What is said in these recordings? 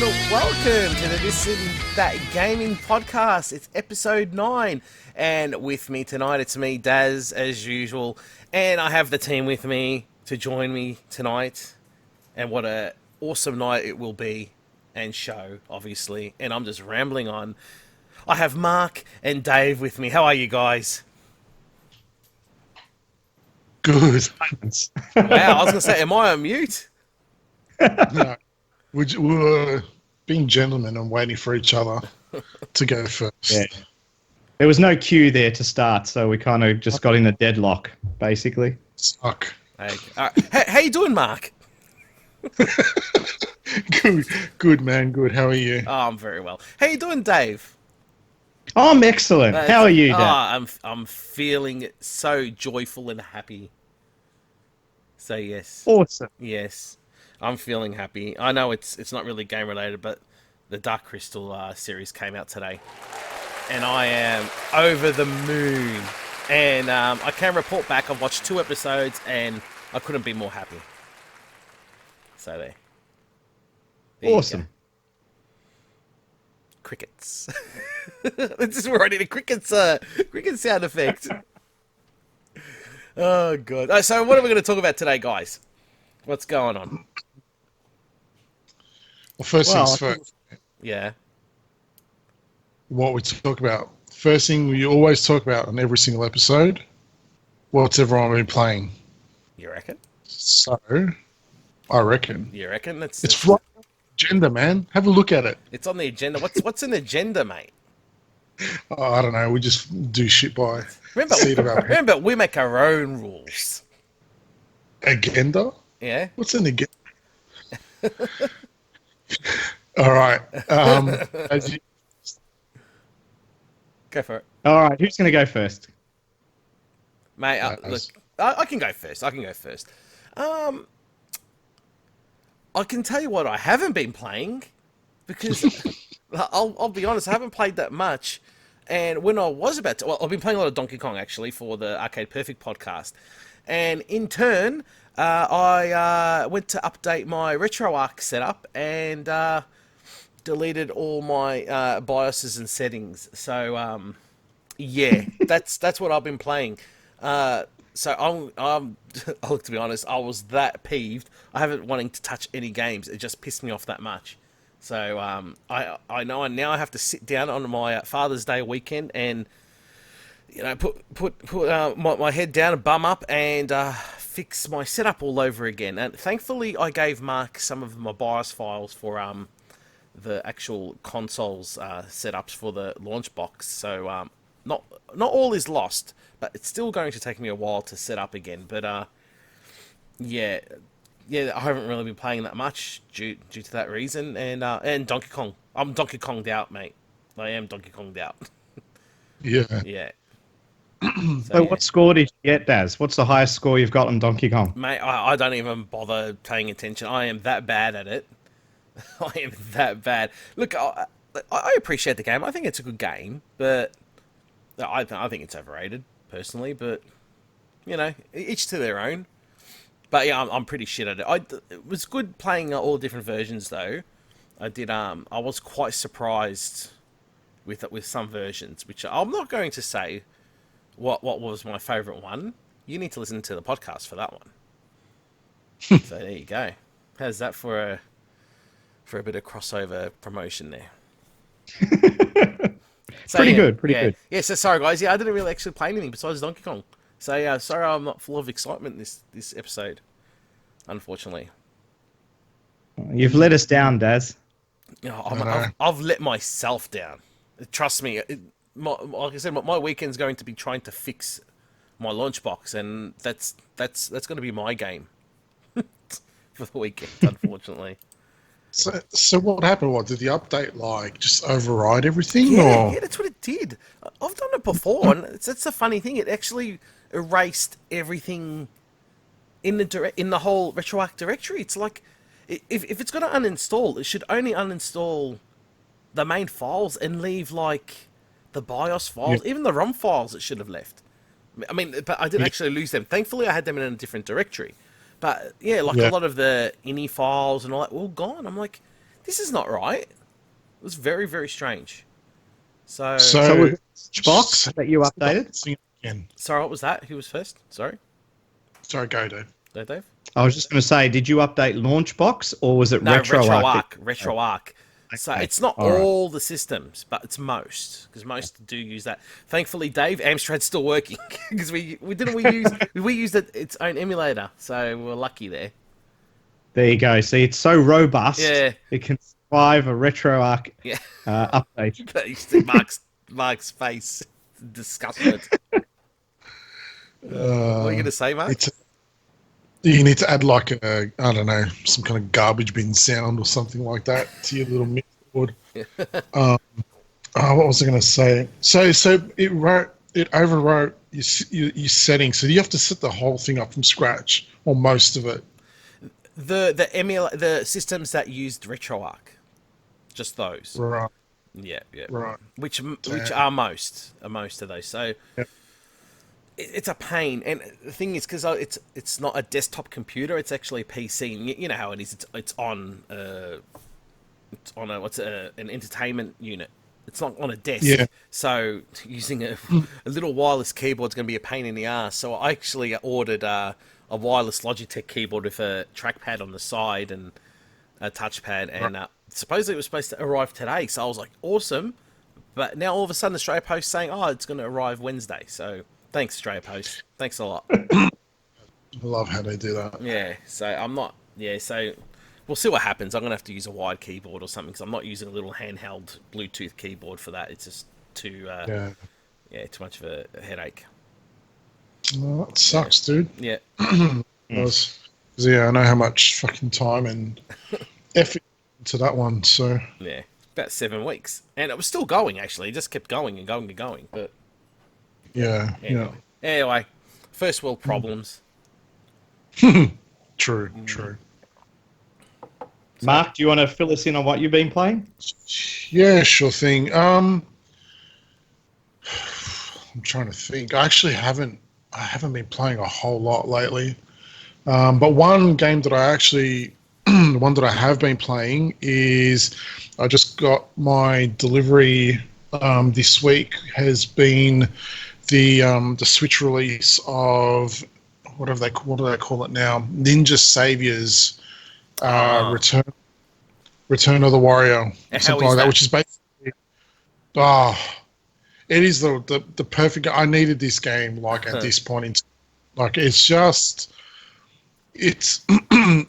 welcome to the This and That Gaming Podcast. It's episode 9, and with me tonight, it's me, Daz, as usual, and I have the team with me to join me tonight, and what a awesome night it will be, and show, obviously, and I'm just rambling on. I have Mark and Dave with me. How are you guys? Good. Wow, I was going to say, am I on mute? No, we were being gentlemen and waiting for each other to go first. Yeah. There was no cue there to start, so we kind of just got in a deadlock, basically. Suck. Hey, how you doing, Mark? Good, man. Good. How are you? Oh, I'm very well. How you doing, Dave? I'm excellent. How are you, Dan? I'm feeling so joyful and happy. So yes. Awesome. Yes. I'm feeling happy. I know it's not really game related, but the Dark Crystal series came out today, and I am over the moon. And I can report back. I've watched 2 episodes, and I couldn't be more happy. So there. Awesome. Crickets. This is where I need a cricket sound effect. Oh god. So what are we going to talk about today, guys? What's going on? Well, things first. Yeah. What we talk about. First thing we always talk about on every single episode. What's everyone been playing? You reckon? So, I reckon. You reckon? It's right on the agenda, man. Have a look at it. It's on the agenda. What's in the agenda, mate? Oh, I don't know. We just do shit by Remember, we make our own rules. Agenda? Yeah. What's an agenda? All right. Go for it. All right, who's going to go first? Mate, look, I can go first. I can tell you what I haven't been playing, because I'll be honest, I haven't played that much. And when I was about to... Well, I've been playing a lot of Donkey Kong, actually, for the Arcade Perfect podcast. And in turn, I went to update my RetroArch setup and deleted all my BIOSes and settings. So, yeah, that's what I've been playing. So I'm look, to be honest, I was that peeved. I haven't wanting to touch any games. It just pissed me off that much. So I know now I have to sit down on my Father's Day weekend and put my head down and bum up and fix my setup all over again. And thankfully, I gave Mark some of my BIOS files for the actual consoles setups for the launch box. So not all is lost, but it's still going to take me a while to set up again. But yeah, I haven't really been playing that much due to that reason. And Donkey Kong, I'm Donkey Konged out, mate. I am Donkey Konged out. Yeah. Yeah. So what score did you get, Daz? What's the highest score you've got on Donkey Kong? Mate, I don't even bother paying attention. I am that bad at it. I am that bad. Look, I appreciate the game. I think it's a good game, but I think it's overrated, personally. But, each to their own. But yeah, I'm pretty shit at it. It was good playing all different versions, though. I was quite surprised with some versions, which I'm not going to say what was my favourite one. You need to listen to the podcast for that one. So there you go. How's that for a bit of crossover promotion there? So, pretty good. Yeah, so sorry guys. Yeah, I didn't really actually play anything besides Donkey Kong. So yeah, sorry I'm not full of excitement this episode, unfortunately. You've let us down, Daz. I've let myself down. Trust me. Like I said, my weekend's going to be trying to fix my launch box, and that's going to be my game for the weekend, unfortunately. So what happened? What did the update just override everything? Yeah, that's what it did. I've done it before, and that's the funny thing. It actually erased everything in the whole RetroArch directory. It's like if it's going to uninstall, it should only uninstall the main files and leave like the BIOS files, even the ROM files. It should have left. I mean, but I didn't actually lose them. Thankfully, I had them in a different directory. But yeah, a lot of the INI files and all that were all gone. I'm like, this is not right. It was very, very strange. So So was it Xbox that you updated? Again. sorry, what was that? Who was first? Sorry, Sorry, go, Dave. no, Dave. I was just going to say, did you update Launchbox or was it No, RetroArch? RetroArch. So Okay, it's not all right. all the systems, but it's most, because most do use that. Thankfully, Dave, Amstrad's still working because we used its own emulator, so we're lucky there. There you go. See, it's so robust. Yeah. It can survive a RetroArch Yeah, update. but you see Mark's face, disgusted. What are you gonna say, Mark? You need to add like a, I don't know, some kind of garbage bin sound or something like that to your little mix board. What was I going to say? So it overwrote your settings. So you have to set the whole thing up from scratch or most of it. The systems that used RetroArch, just those. Right. Yeah. Right. Which are most of those. So Yep. it's a pain, and the thing is, because it's not a desktop computer, it's actually a PC. And you know how it is. It's on an entertainment unit. It's not on a desk. Yeah. So using a little wireless keyboard is going to be a pain in the ass. So I actually ordered a wireless Logitech keyboard with a trackpad on the side and a touchpad, and supposedly it was supposed to arrive today. So I was like, awesome. But now all of a sudden Australia Post saying, oh, it's going to arrive Wednesday. So thanks, Australia Post. Thanks a lot. I love how they do that. Yeah, so I'm not... Yeah, so we'll see what happens. I'm going to have to use a wired keyboard or something, because I'm not using a little handheld Bluetooth keyboard for that. It's just too... too much of a headache. Well, that sucks, dude. Yeah. Because, yeah, I know how much fucking time and effort into that one, so... Yeah, about 7 weeks. And it was still going, actually. It just kept going and going and going, but... Yeah. Anyway, first world problems. True. Mark, do you want to fill us in on what you've been playing? Yeah, sure thing. I'm trying to think. I actually haven't been playing a whole lot lately. But one game that the one that I have been playing is, I just got my delivery this week, has been the Switch release of, what do they call it now? Ninja Saviors Return of the Warrior, something like that, which is basically it is the perfect. I needed this game at this point in time. Like, it's just, it's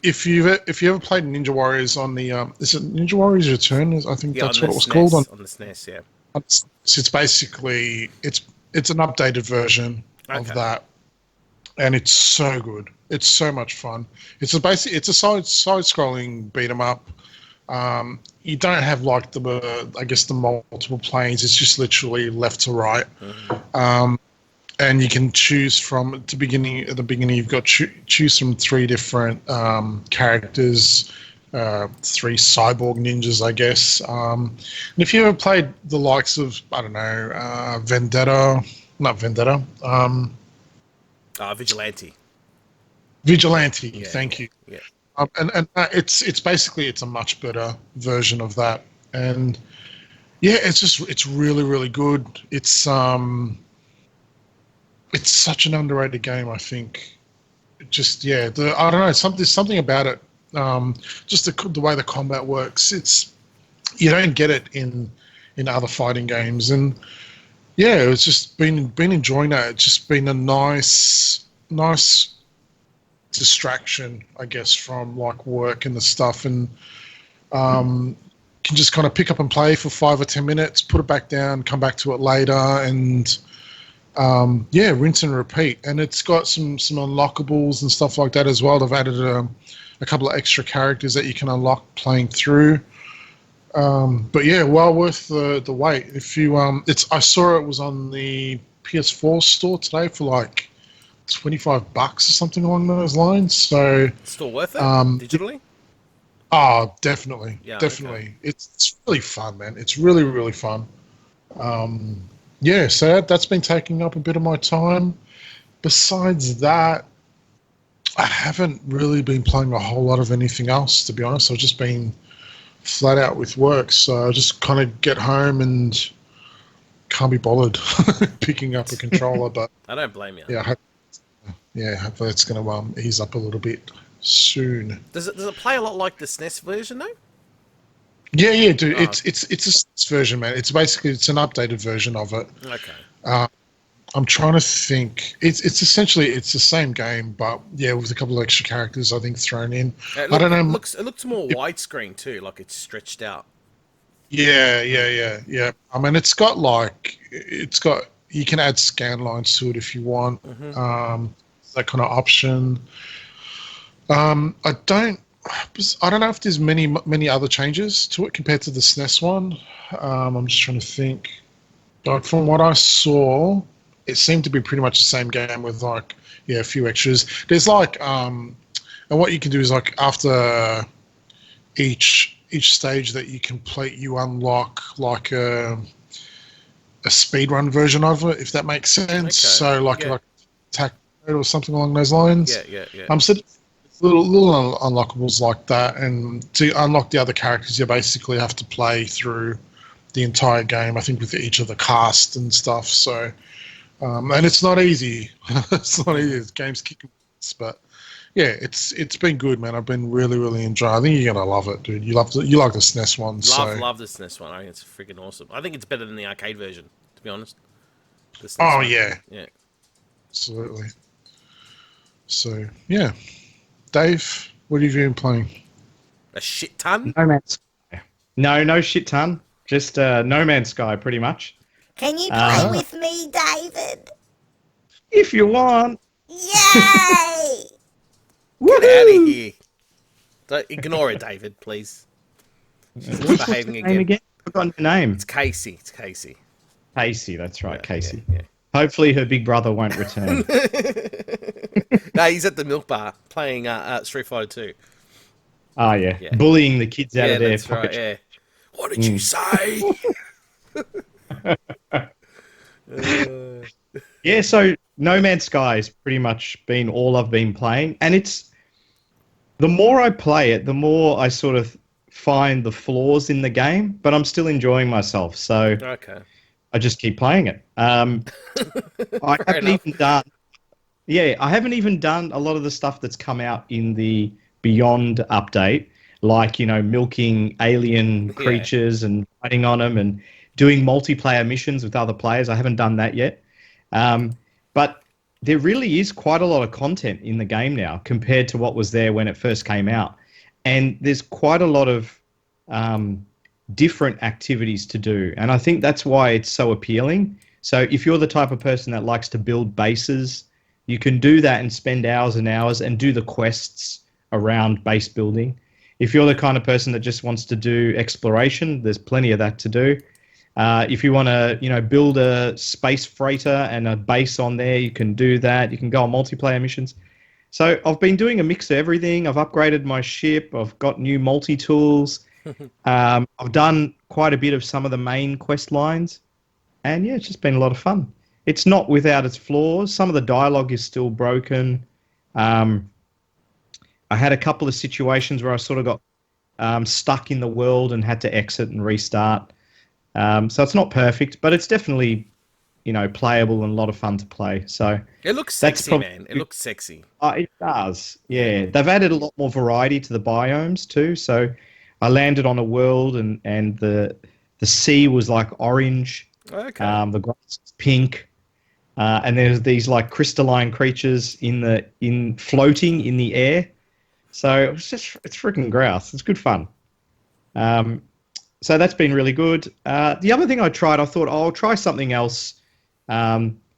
if you ever played Ninja Warriors on the is it Ninja Warriors Return? I think that's what it was called on the SNES. Yeah, it's basically it's an updated version of that, and it's so good. It's so much fun. It's a side-scrolling beat 'em up. You don't have the multiple planes. It's just literally left to right. Mm-hmm. And you can choose from at the beginning. You've got choose from 3 different characters, 3 cyborg ninjas, I guess. And if you ever played the likes of, I don't know, Vigilante. Vigilante. Yeah, thank you. Yeah. And it's basically a much better version of that. And yeah, it's really, really good. It's such an underrated game, I think. I don't know, something about it. Just the way the combat works. You don't get it in other fighting games, and yeah, it's just been enjoying that. It's just been a nice distraction, I guess, from work and the stuff, and can just kind of pick up and play for 5 or 10 minutes, put it back down, come back to it later, and rinse and repeat. And it's got some unlockables and stuff like that as well. They've added a couple of extra characters that you can unlock playing through. But yeah, well worth the wait. If you I saw it was on the PS4 store today for $25 or something along those lines. So still worth it digitally? Oh, definitely. Yeah, definitely. Okay. It's really fun, man. It's really, really fun. So that's been taking up a bit of my time. Besides that, I haven't really been playing a whole lot of anything else, to be honest. I've just been flat out with work, so I just kind of get home and can't be bothered picking up a controller. But I don't blame you. Hopefully it's going to ease up a little bit soon. Does it play a lot like the SNES version though? Yeah, dude. Oh. It's a SNES version, man. It's an updated version of it. Okay. I'm trying to think. It's essentially the same game, but yeah, with a couple of extra characters I think thrown in. I don't know. It looks more widescreen too, like it's stretched out. Yeah. I mean, you can add scan lines to it if you want. Mm-hmm. That kind of option. I don't know if there's many other changes to it compared to the SNES one. I'm just trying to think. Like from what I saw, it seemed to be pretty much the same game with a few extras. There's and what you can do is after each stage that you complete, you unlock a speedrun version of it, if that makes sense. Okay. So like attack or something along those lines. Yeah. So little unlockables like that, and to unlock the other characters, you basically have to play through the entire game, I think, with each of the cast and stuff. So, and it's not easy. It's not easy. The game's kicking ass, but yeah, it's been good, man. I've been really, really enjoying. I think you're gonna love it, dude. You like the SNES one. Love the SNES one. I think it's freaking awesome. I think it's better than the arcade version, to be honest. Oh yeah, absolutely. So yeah, Dave, what have you been playing? A shit ton? No Man's Sky. No shit ton. Just No Man's Sky, pretty much. Can you play with me, David? If you want. Yay! Get out of here. Don't ignore it, David, please. She's behaving again. I've forgotten her name. It's Casey. Casey, that's right, Casey. Yeah. Hopefully her big brother won't return. No, he's at the milk bar playing Street Fighter 2. Oh, yeah. Bullying the kids out of their pocket. Right, yeah. What did you say? Yeah, so No Man's Sky has pretty much been all I've been playing. And the more I play it, the more I sort of find the flaws in the game, but I'm still enjoying myself. So I just keep playing it. I haven't even done a lot of the stuff that's come out in the Beyond update, like, milking alien creatures and fighting on them and doing multiplayer missions with other players. I haven't done that yet. But there really is quite a lot of content in the game now compared to what was there when it first came out. And there's quite a lot of different activities to do. And I think that's why it's so appealing. So if you're the type of person that likes to build bases, you can do that and spend hours and hours and do the quests around base building. If you're the kind of person that just wants to do exploration, there's plenty of that to do. If you want to, build a space freighter and a base on there, you can do that. You can go on multiplayer missions. So I've been doing a mix of everything. I've upgraded my ship. I've got new multi-tools. I've done quite a bit of some of the main quest lines. And yeah, it's just been a lot of fun. It's not without its flaws. Some of the dialogue is still broken. I had a couple of situations where I sort of got stuck in the world and had to exit and restart. So it's not perfect, but it's definitely, playable and a lot of fun to play. So it looks sexy, man. It looks sexy. It does. Yeah. They've added a lot more variety to the biomes too. So I landed on a world and the sea was like orange. Okay. The grass is pink. And there's these like crystalline creatures floating in the air. So it's freaking grouse. It's good fun. So that's been really good. The other thing I thought I'll try something else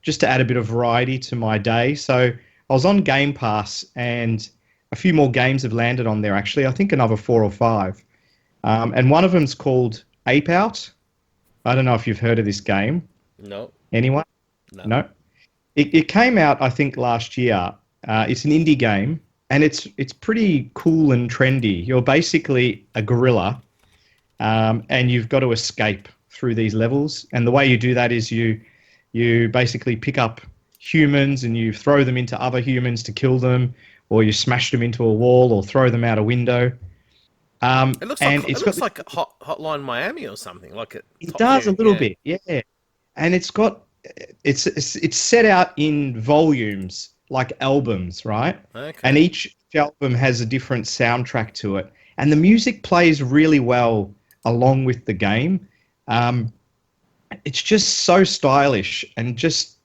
just to add a bit of variety to my day. So I was on Game Pass and a few more games have landed on there, actually. I think another 4 or 5. And one of them's called Ape Out. I don't know if you've heard of this game. No. Anyone? No. It came out, I think, last year. It's an indie game, and it's pretty cool and trendy. You're basically a gorilla, and you've got to escape through these levels. And the way you do that is you basically pick up humans and you throw them into other humans to kill them, or you smash them into a wall or throw them out a window. It looks And like it's got Hotline Miami or something. Like it does a little bit, yeah. And it's set out in volumes like albums, right? Okay. And each album has a different soundtrack to it, and the music plays really well along with the game. It's just so stylish and just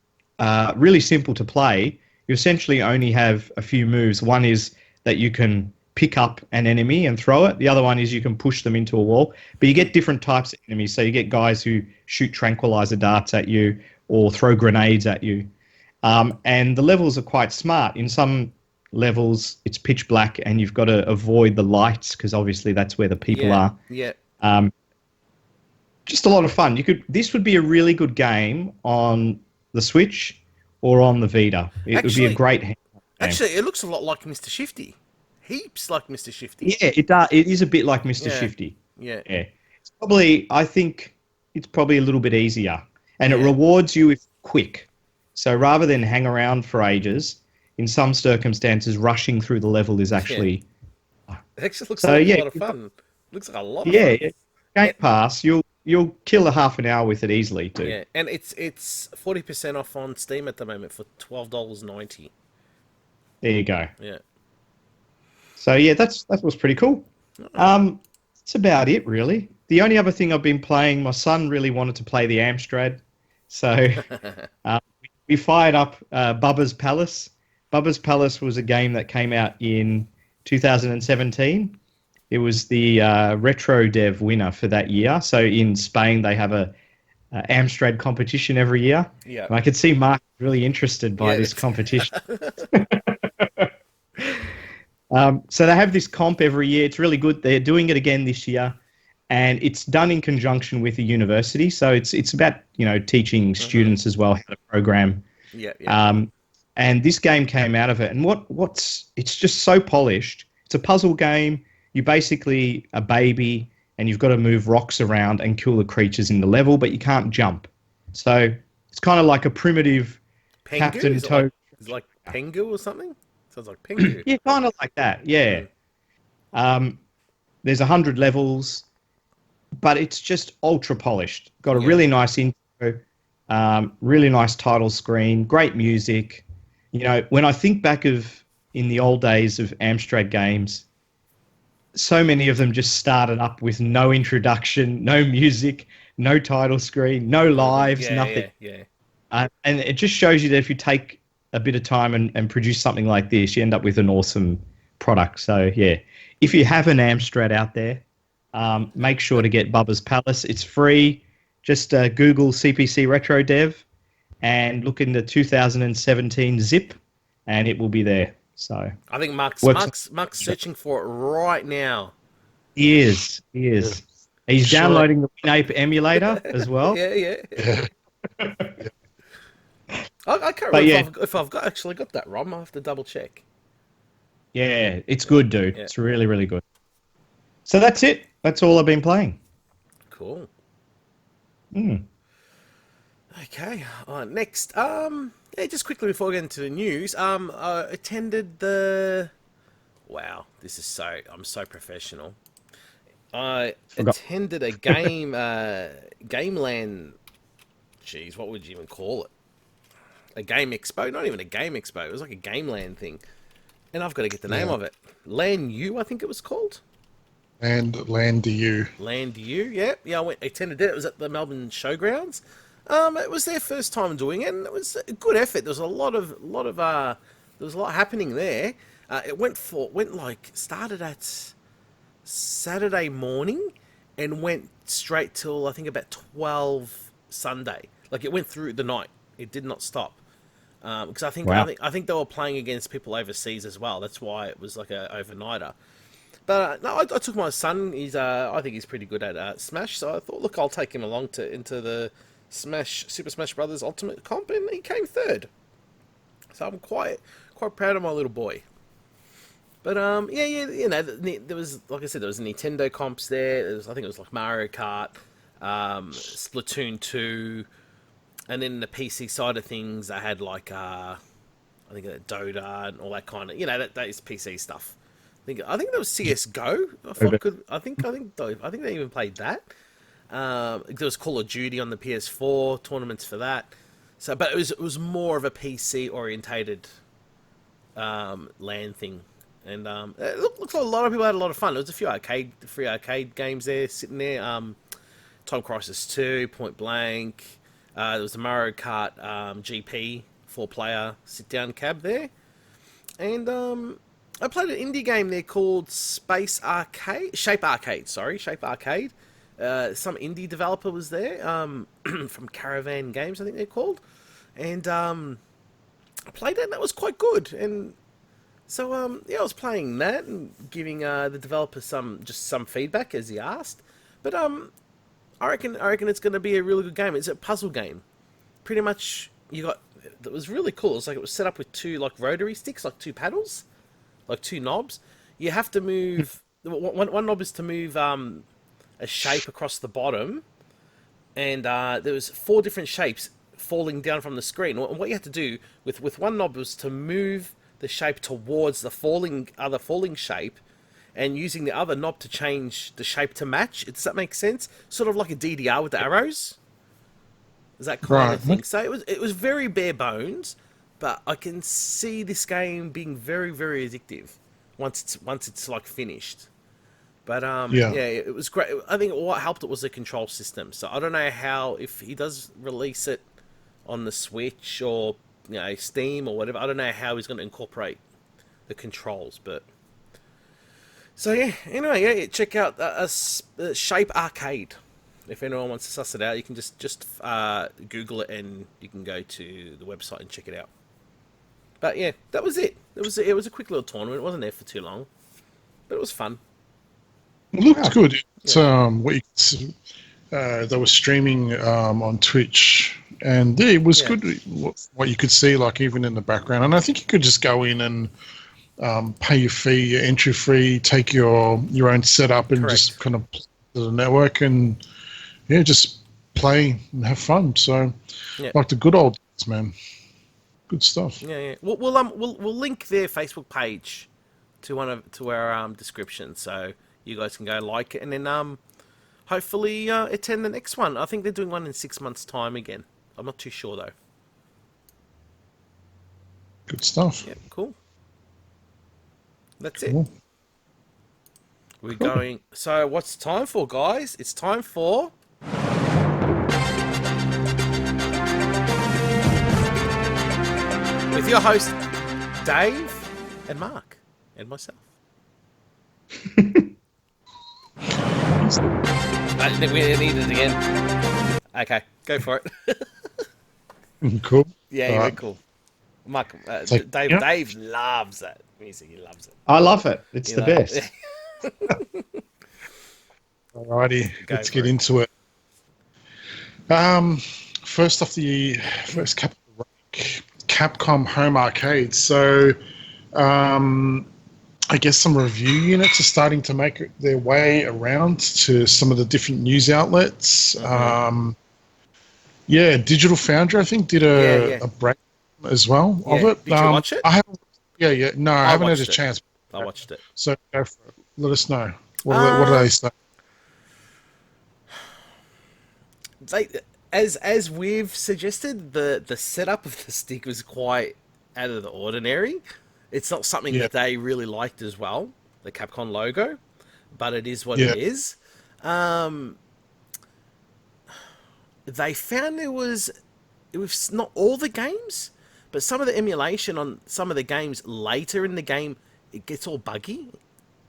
really simple to play. You essentially only have a few moves. One is that you can pick up an enemy and throw it. The other one is you can push them into a wall. But you get different types of enemies. So you get guys who shoot tranquilizer darts at you or throw grenades at you. And the levels are quite smart. In some levels, it's pitch black and you've got to avoid the lights because obviously that's where the people are. Yeah. Just a lot of fun. This would be a really good game on the Switch or on the Vita. It would be a great game. Actually, it looks a lot like Mr. Shifty. Heaps like Mr. Shifty. Yeah, it does. It is a bit like Mr. Shifty. Yeah. I think it's probably a little bit easier. And it rewards you if quick. So rather than hang around for ages, in some circumstances, rushing through the level is actually... It actually looks like a lot of fun. Looks like a lot of fun. Yeah. Game Pass, you'll kill a half an hour with it easily, too. Yeah, and it's 40% off on Steam at the moment for $12.90. There you go. Yeah. So yeah, that was pretty cool. That's about it, really. The only other thing I've been playing, my son really wanted to play the Amstrad, so we fired up Bubba's Palace. Bubba's Palace was a game that came out in 2017. It was the Retro Dev winner for that year. So in Spain, they have a Amstrad competition every year. Yeah. And I could see Mark really interested by this competition. So they have this comp every year. It's really good. They're doing it again this year, and it's done in conjunction with a university. So it's about teaching students as well how to program. Yeah. And this game came out of it, and it's just so polished. It's a puzzle game. You're basically a baby, and you've got to move rocks around and kill the creatures in the level, but you can't jump. So it's kind of like a primitive Pengu? Captain Toad. It's like Pengu or something. Sounds like Pengu. Yeah, kind of like that. Yeah. There's 100 levels, but it's just ultra polished. Got a really nice intro, really nice title screen, great music. When I think back in the old days of Amstrad games, so many of them just started up with no introduction, no music, no title screen, no lives, nothing. Yeah. And it just shows you that if you take a bit of time and produce something like this, you end up with an awesome product. So yeah, if you have an Amstrad out there, make sure to get Bubba's Palace. It's free. Just Google CPC Retro Dev and look in the 2017 zip, and it will be there. So I think Mark's searching for it right now. He is. He's downloading the WinApe emulator as well. Yeah. I can't remember if I've actually got that ROM. I'll have to double check. Yeah, it's good, dude. Yeah. It's really, really good. So that's it. That's all I've been playing. Cool. Mm. Okay. Next. Just quickly before we get into the news, I attended the... Wow, I'm so professional. I attended a game, GameLand... Jeez, what would you even call it? A game expo? Not even a game expo. It was like a GameLand thing. And I've got to get the name of it. LANdu, I think it was called. LANdu. LANdu, yeah. I attended it. It was at the Melbourne Showgrounds. It was their first time doing it, and it was a good effort. There was a lot happening there. Started at Saturday morning and went straight till I think about 12 Sunday. Like it went through the night. It did not stop. Because I think they were playing against people overseas as well. That's why it was like a overnighter. But no, I took my son. I think he's pretty good at Smash. So I thought, look, I'll take him along into the Super Smash Brothers Ultimate Comp, and he came third. So I'm quite proud of my little boy. But there was, like I said, there was Nintendo comps there. I think it was like Mario Kart, Splatoon 2. And then the PC side of things, I had like, I think Dota and all that kind of, that is PC stuff. I think that was CS:GO. I think they even played that. There was Call of Duty on the PS4 tournaments for that. So, but it was more of a PC orientated LAN thing, and it looks like a lot of people had a lot of fun. There was a few free arcade games there sitting there. Time Crisis 2, Point Blank. There was the Mario Kart GP 4-player sit-down cab there, and I played an indie game there called Shape Arcade. Some indie developer was there from Caravan Games, I think they're called, and I played it, and that was quite good. And so I was playing that and giving the developer some feedback as he asked. But I reckon it's going to be a really good game. It's a puzzle game. Pretty much, it was really cool. It's like it was set up with two like rotary sticks, like two paddles, like two knobs. You have to move. One knob is to move a shape across the bottom, and there was 4 different shapes falling down from the screen. And what you had to do with one knob was to move the shape towards the other falling shape, and using the other knob to change the shape to match. Does that make sense? Sort of like a DDR with the arrows. Is that kind of thing? So it was very bare bones, but I can see this game being very, very addictive once it's like finished. But it was great. I think what helped it was the control system. So I don't know if he does release it on the Switch or Steam or whatever. I don't know how he's going to incorporate the controls, but. So anyway, check out Shape Arcade. If anyone wants to suss it out, you can just Google it and you can go to the website and check it out. But yeah, that was it. It was a quick little tournament. It wasn't there for too long, but it was fun. It looked good. It's what you could see, they were streaming on Twitch, and it was good. What you could see, like even in the background, and I think you could just go in and. Pay your fee, your entry fee, take your own setup, and just kind of play to the network, and just play and have fun. So, like the good old days, man. Good stuff. Yeah. We'll link their Facebook page to our description, so you guys can go like it, and then hopefully attend the next one. I think they're doing one in 6 months' time again. I'm not too sure though. Good stuff. Yeah, cool. That's it. We're going. So, what's it time for, guys? It's time for. With your host, Dave and Mark, and myself. I think we need it again. Okay, go for it. Cool. Yeah, cool. Mark, Dave loves that music. He loves it. I love it. It's the best. Alrighty, let's get into it. First off, the first Capcom Home Arcade. So, I guess some review units are starting to make their way around to some of the different news outlets. Digital Foundry, I think, did a break as well of it. Did you watch it? I haven't. No, I haven't had a chance. I watched it. So go for it. Let us know. What do they say? As we've suggested, the setup of the stick was quite out of the ordinary. It's not something that they really liked as well, the Capcom logo, but it is what it is. They found it was not all the games, but some of the emulation on some of the games later in the game, it gets all buggy,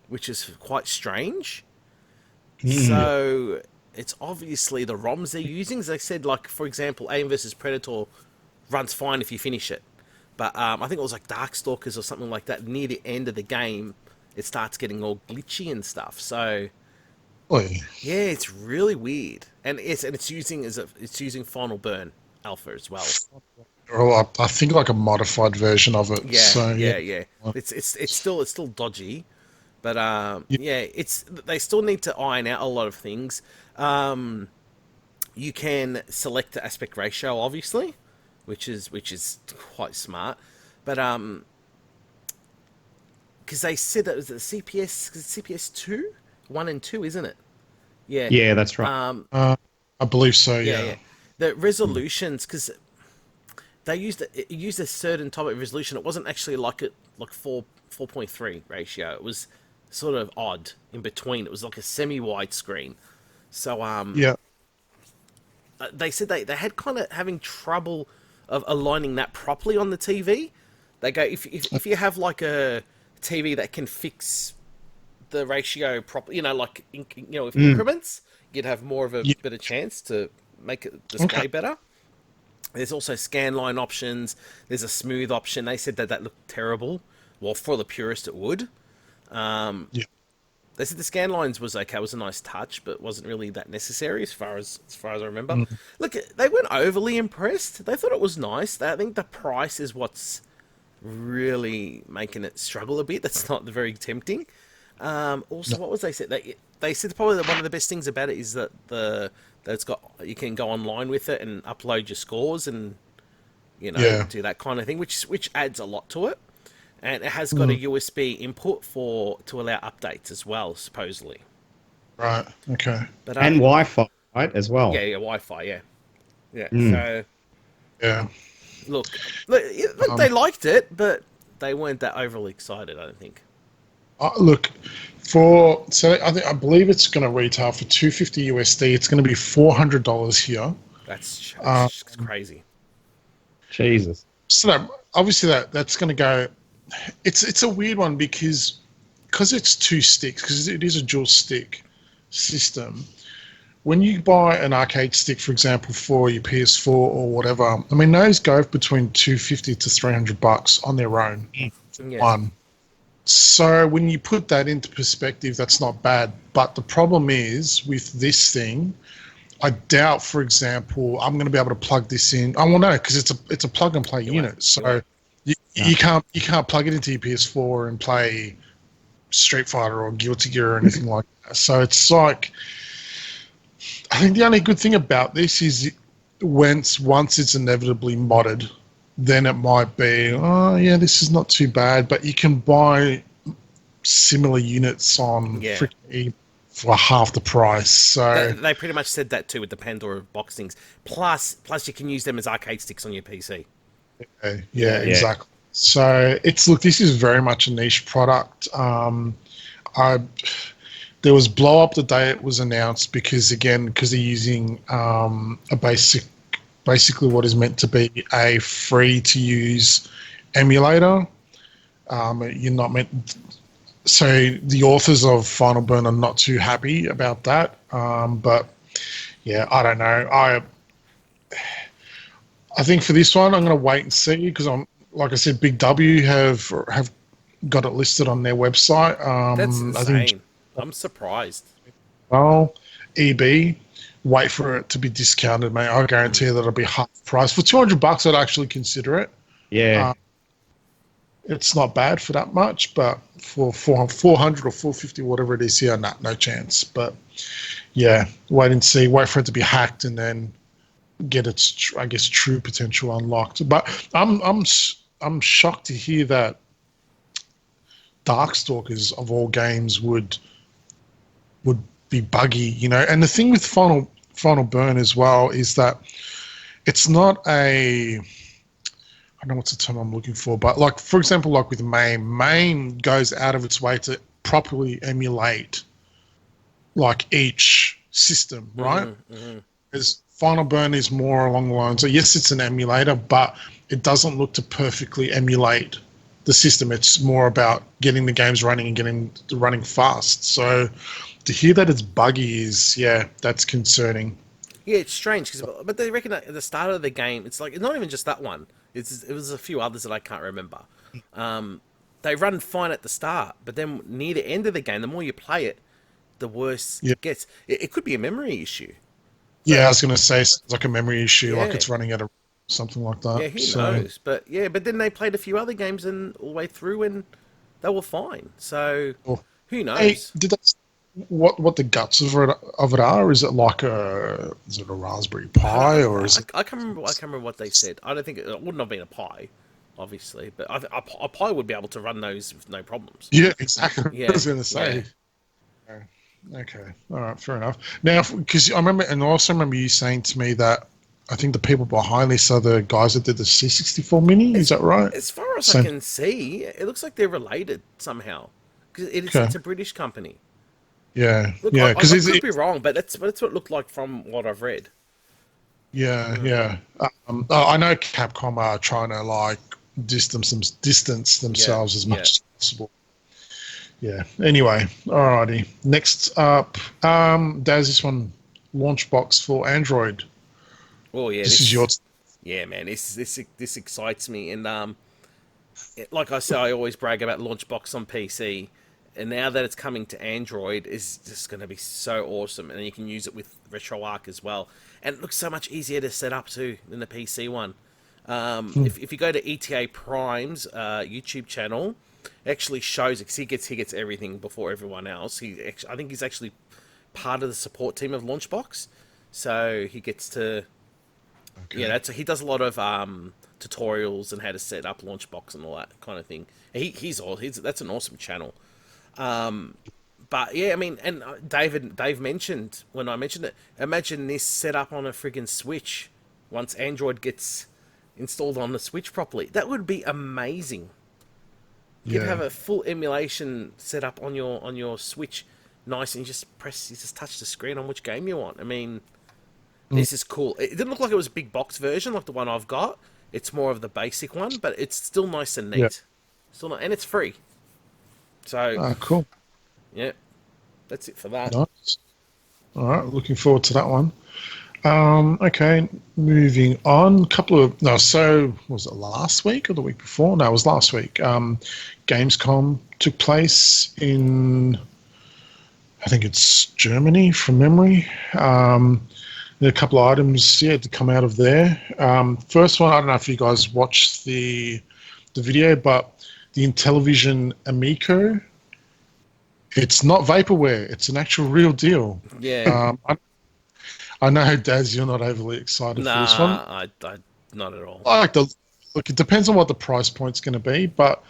which is quite strange. So it's obviously the ROMs they're using. As I said, like, for example, Alien vs. Predator runs fine if you finish it. But I think it was like Darkstalkers or something like that. Near the end of the game, it starts getting all glitchy and stuff. So, yeah, it's really weird. And it's using Final Burn Alpha as well. Well, I think like a modified version of it. Yeah. It's still dodgy, but they still need to iron out a lot of things. You can select the aspect ratio, obviously, which is quite smart. But because they said that it was the CPS 2, 1 and 2, isn't it? Yeah. Yeah, that's right. I believe so. Yeah, Yeah. yeah. The resolutions, because they used a certain type of resolution. It wasn't actually like 4.3 ratio. It was sort of odd in between. It was like a semi-wide screen. So Yeah. they said they had kind of having trouble of aligning that properly on the TV. They go, if you have like a TV that can fix the ratio properly, like with increments, you'd have more of a better chance to make it display better. There's also scan line options. There's a smooth option. They said that looked terrible. Well, for the purist, it would. They said the scan lines was okay. It was a nice touch, but wasn't really that necessary as far as I remember. Look, they weren't overly impressed. They thought it was nice. I think the price is what's really making it struggle a bit. That's not very tempting. Also, what was they said? They said probably that one of the best things about it is that you can go online with it and upload your scores and do that kind of thing, which adds a lot to it. And it has got a USB input to allow updates as well, supposedly. Right. Okay. But and Wi-Fi, right, as well. Yeah, Wi-Fi. Yeah. So. Yeah. Look, they liked it, but they weren't that overly excited, I don't think. Look, I believe it's going to retail for $250 USD. It's going to be $400 here. That's crazy. Jesus. So obviously that's going to go. It's a weird one because it's two sticks, because it is a dual stick system. When you buy an arcade stick, for example, for your PS4 or whatever, I mean, those go between $250 to $300 on their own. One. So when you put that into perspective, that's not bad. But the problem is with this thing, I doubt, for example, I'm going to be able to plug this in. I won't know, because it's a plug and play unit. So you can't plug it into your PS4 and play Street Fighter or Guilty Gear or anything like that. So it's like, I think the only good thing about this is once it's inevitably modded, then it might be, oh yeah, this is not too bad. But you can buy similar units on freaking for half the price. So they pretty much said that too with the Pandora box things. Plus you can use them as arcade sticks on your PC. Yeah, exactly. So this is very much a niche product. There was blow up the day it was announced because they're using basically what is meant to be a free to use emulator. You're not meant. So the authors of Final Burn are not too happy about that. But yeah, I don't know. I think for this one, I'm going to wait and see, because like I said, Big W have got it listed on their website. That's insane. I'm surprised. Well, EB, wait for it to be discounted, mate. I guarantee that it'll be half price. For $200, I'd actually consider it. Yeah. It's not bad for that much, but for 400 or 450, whatever it is here, no chance. But yeah, wait and see. Wait for it to be hacked and then get its, true potential unlocked. But I'm shocked to hear that Darkstalkers of all games would be buggy, And the thing with Final Burn as well is that it's not I don't know what's the term I'm looking for, but like, for example, like with MAME goes out of its way to properly emulate like each system, right? As Final Burn is more along the lines of, yes, it's an emulator, but it doesn't look to perfectly emulate the system. It's more about getting the games running and getting running fast. So to hear that it's buggy that's concerning. Yeah, it's strange, but they reckon at the start of the game, it's like, it's not even just that one. It was a few others that I can't remember. They run fine at the start, but then near the end of the game, the more you play it, the worse it gets. It could be a memory issue. Yeah, I was going to say it's like a memory issue, like it's running out of something like that. Yeah, who knows? But then they played a few other games and all the way through, and they were fine. So who knows? Hey, did that? What the guts of it are? Is it like a Raspberry Pi or is it? I can't remember what they said. I don't think it wouldn't have been a Pi. obviously, but I probably would be able to run those with no problems. Yeah, exactly. Yeah, I was going to say. Okay, all right, fair enough. Now, because I remember, and I also remember you saying to me that I think the people behind this are the guys that did the C64 Mini. Is that right? As far as So, I can see, it looks like they're related somehow because okay. it's a British company. Yeah, Look, yeah, I because could be wrong, but that's what it looked like from what I've read. yeah. I know Capcom are trying to like distance themselves as much as possible. Yeah. Anyway, alrighty. Next up, there's this one, Launchbox for Android. Oh yeah, This is yours. Yeah, man, this excites me, and like I say, I always brag about Launchbox on PC, and now that it's coming to Android, is just going to be so awesome, and you can use it with RetroArch as well, and it looks so much easier to set up too than the PC one. If you go to ETA Prime's YouTube channel, it actually shows because he gets everything before everyone else. I think he's actually part of the support team of Launchbox, so he gets to. Okay. Yeah, he does a lot of tutorials and how to set up Launchbox and all that kind of thing. That's an awesome channel. But yeah, I mean, and Dave mentioned when I mentioned it. Imagine this set up on a friggin' Switch once Android gets installed on the Switch properly. That would be amazing. You could have a full emulation set up on your Switch, nice, and you just touch the screen on which game you want. I mean. This is cool. It didn't look like it was a big box version like the one I've got. It's more of the basic one, but it's still nice and neat. Yeah. And it's free. So, cool. Yeah, that's it for that. Nice. All right, looking forward to that one. Okay, moving on. Was it last week or the week before? No, it was last week. Gamescom took place in, I think it's Germany from memory. There are a couple of items, to come out of there. First one, I don't know if you guys watched the video, but the Intellivision Amiko, it's not vaporware. It's an actual real deal. Yeah. I know, Daz, you're not overly excited for this one. I not at all. Look, it depends on what the price point's going to be, but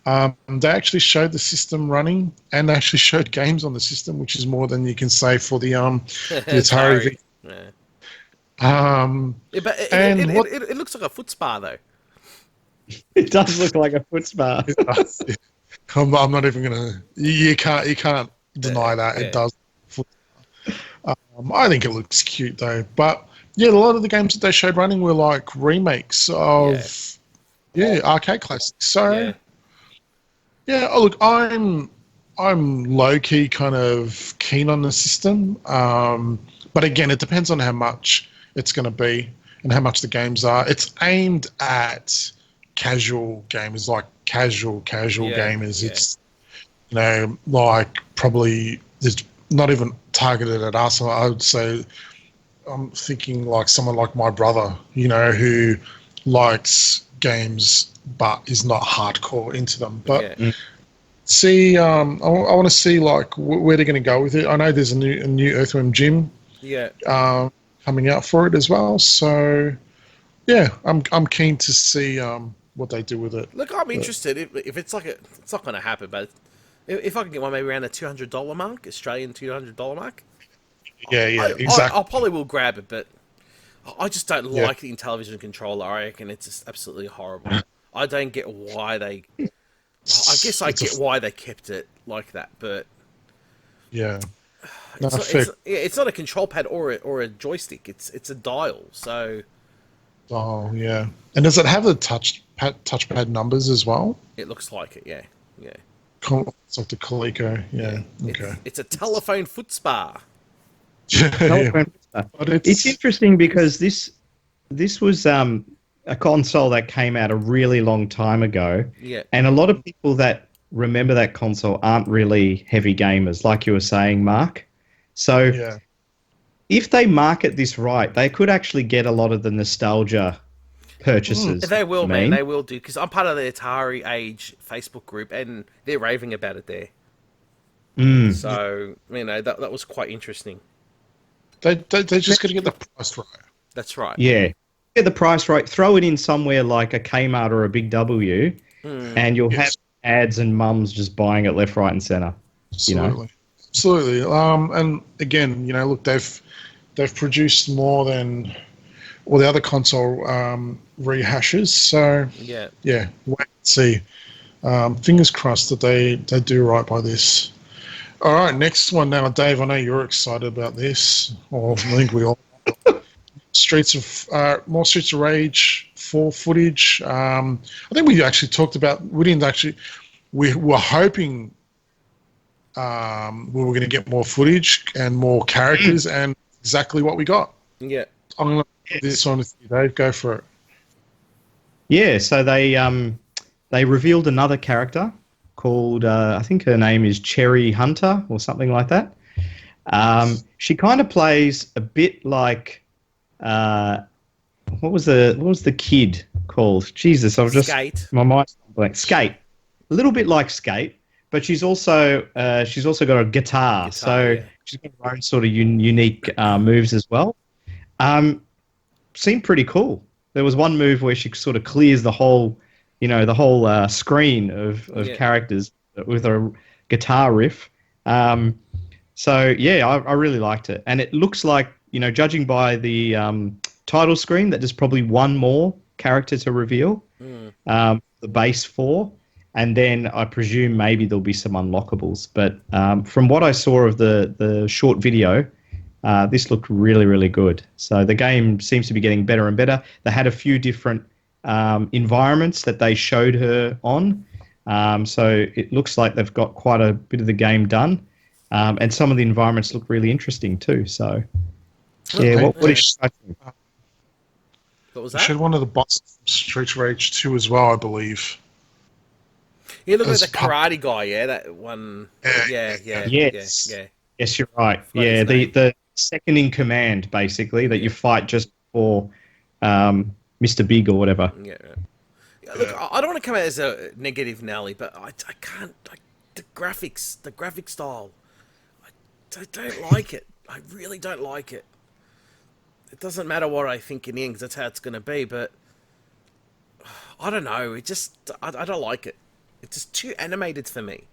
they actually showed the system running, and they actually showed games on the system, which is more than you can say for the Atari. Yeah. But it looks like a foot spa though. It does look like a foot spa. I'm not even gonna. You can't deny that it does. I think it looks cute though. But yeah, a lot of the games that they showed running were like remakes of arcade classics. So look, I'm low key kind of keen on the system. But again, it depends on how much it's going to be and how much the games are. It's aimed at casual gamers, like casual gamers. Yeah. It's, like probably it's not even targeted at us. I would say I'm thinking like someone like my brother, who likes games but is not hardcore into them. But see, I want to see like where they're going to go with it. I know there's a new Earthworm Jim. Yeah. Coming out for it as well. So, yeah, I'm keen to see what they do with it. Look, I'm interested. If it's like it's not going to happen, but if I can get one maybe around the $200 mark, Australian $200 mark. Yeah, exactly. I probably will grab it, but I just don't like the Intellivision controller. I reckon it's just absolutely horrible. I don't get why they. I guess I get why they kept it like that, but yeah. It's not a control pad or a joystick. It's a dial. So. Oh yeah, and does it have the touchpad numbers as well? It looks like it. Yeah. It's like the Coleco. Yeah. Okay. It's a telephone foot spa. But it's interesting because this was a console that came out a really long time ago. Yeah. And a lot of people that remember that console aren't really heavy gamers, like you were saying, Mark. So if they market this right, they could actually get a lot of the nostalgia purchases. They will, man. They will do, because I'm part of the Atari Age Facebook group, and they're raving about it there. So, that was quite interesting. They just got to get the price right. That's right. Yeah. get the price right, throw it in somewhere like a Kmart or a Big W, and you'll have ads and mums just buying it left, right, and centre. Absolutely, absolutely. And again, look, they've produced more than all the other console rehashes. So Yeah. wait and see. Fingers crossed that they do right by this. All right, next one now, Dave. I know you're excited about this, or I think we all. More Streets of Rage 4 footage. I think we actually talked about. We were hoping we were going to get more footage and more characters, and exactly what we got. Yeah. I'm going to put this on with you, Dave. Go for it. Yeah, so they revealed another character called, I think her name is Cherry Hunter or something like that. She kind of plays a bit like, what was the kid called? Jesus, I've just Skate. My mind's blank. Skate, a little bit like Skate, but she's also got a guitar, so yeah. she's got her own sort of unique moves as well. Seemed pretty cool. There was one move where she sort of clears the whole screen of characters with a guitar riff. So yeah, I really liked it, and it looks like, judging by the title screen, that there's probably one more character to reveal, the base 4, and then I presume maybe there'll be some unlockables. But from what I saw of the short video, this looked really, really good. So the game seems to be getting better and better. They had a few different environments that they showed her on. So it looks like they've got quite a bit of the game done. And some of the environments look really interesting too. So, yeah, what is What was They that? showed one of the bosses from Streets of Rage 2 as well, I believe. Yeah, look at As the karate guy, yeah, that one. Yeah. Yes. Yes, you're right. What's Yeah, his name? the second in command, basically, that you fight just for Mr. Big or whatever. Yeah. Look, I don't want to come out as a negative Nelly, but I can't. The graphics, the graphic style, I don't like it. I really don't like it. It doesn't matter what I think in the end, 'cause that's how it's going to be, but I don't know. It just, I don't like it. It's just too animated for me.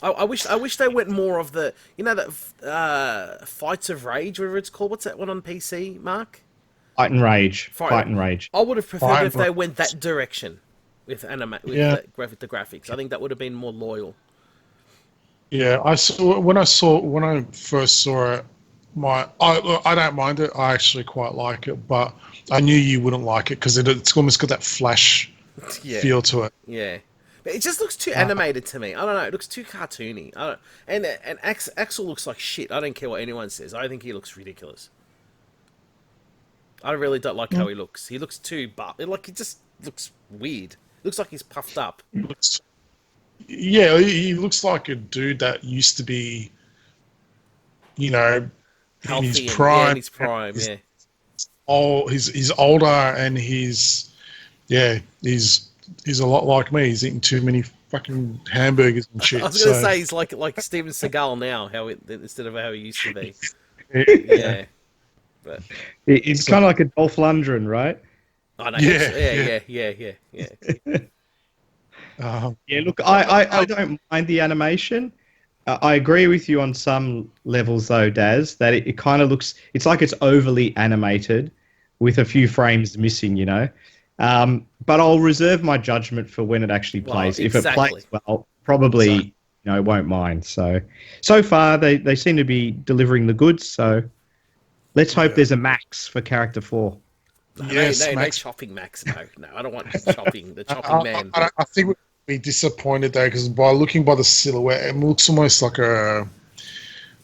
I wish they went more of the, that Fights of Rage, whatever it's called. What's that one on PC, Mark? Fight and Rage. Fight and Rage. I would have preferred if they went that direction with the graphics. I think that would have been more loyal. Yeah, when I first saw it, I don't mind it. I actually quite like it, but I knew you wouldn't like it because it's almost got that flash feel to it. Yeah, but it just looks too animated to me. I don't know. It looks too cartoony. And Axel looks like shit. I don't care what anyone says. I think he looks ridiculous. I really don't like how he looks. He looks too he just looks weird. Looks like he's puffed up. He looks like a dude that used to be, Healthy in his and- prime. Yeah, in his prime, yeah. He's older and he's a lot like me. He's eating too many fucking hamburgers and shit. I was going to say he's like Steven Seagal now, instead of how he used to be. Yeah. But It's kind of like a Dolph Lundgren, right? I know. Yeah. Yeah, look, I don't mind the animation. I agree with you on some levels, though, Daz, that it kind of looks... It's like it's overly animated with a few frames missing, But I'll reserve my judgment for when it actually plays. Well, If it plays well, probably won't mind. So far, they seem to be delivering the goods, so let's hope there's a max for Character 4. Yes, no Max. chopping Max. No, I don't want the chopping man. I think we'd be disappointed though, because looking by the silhouette, it looks almost like a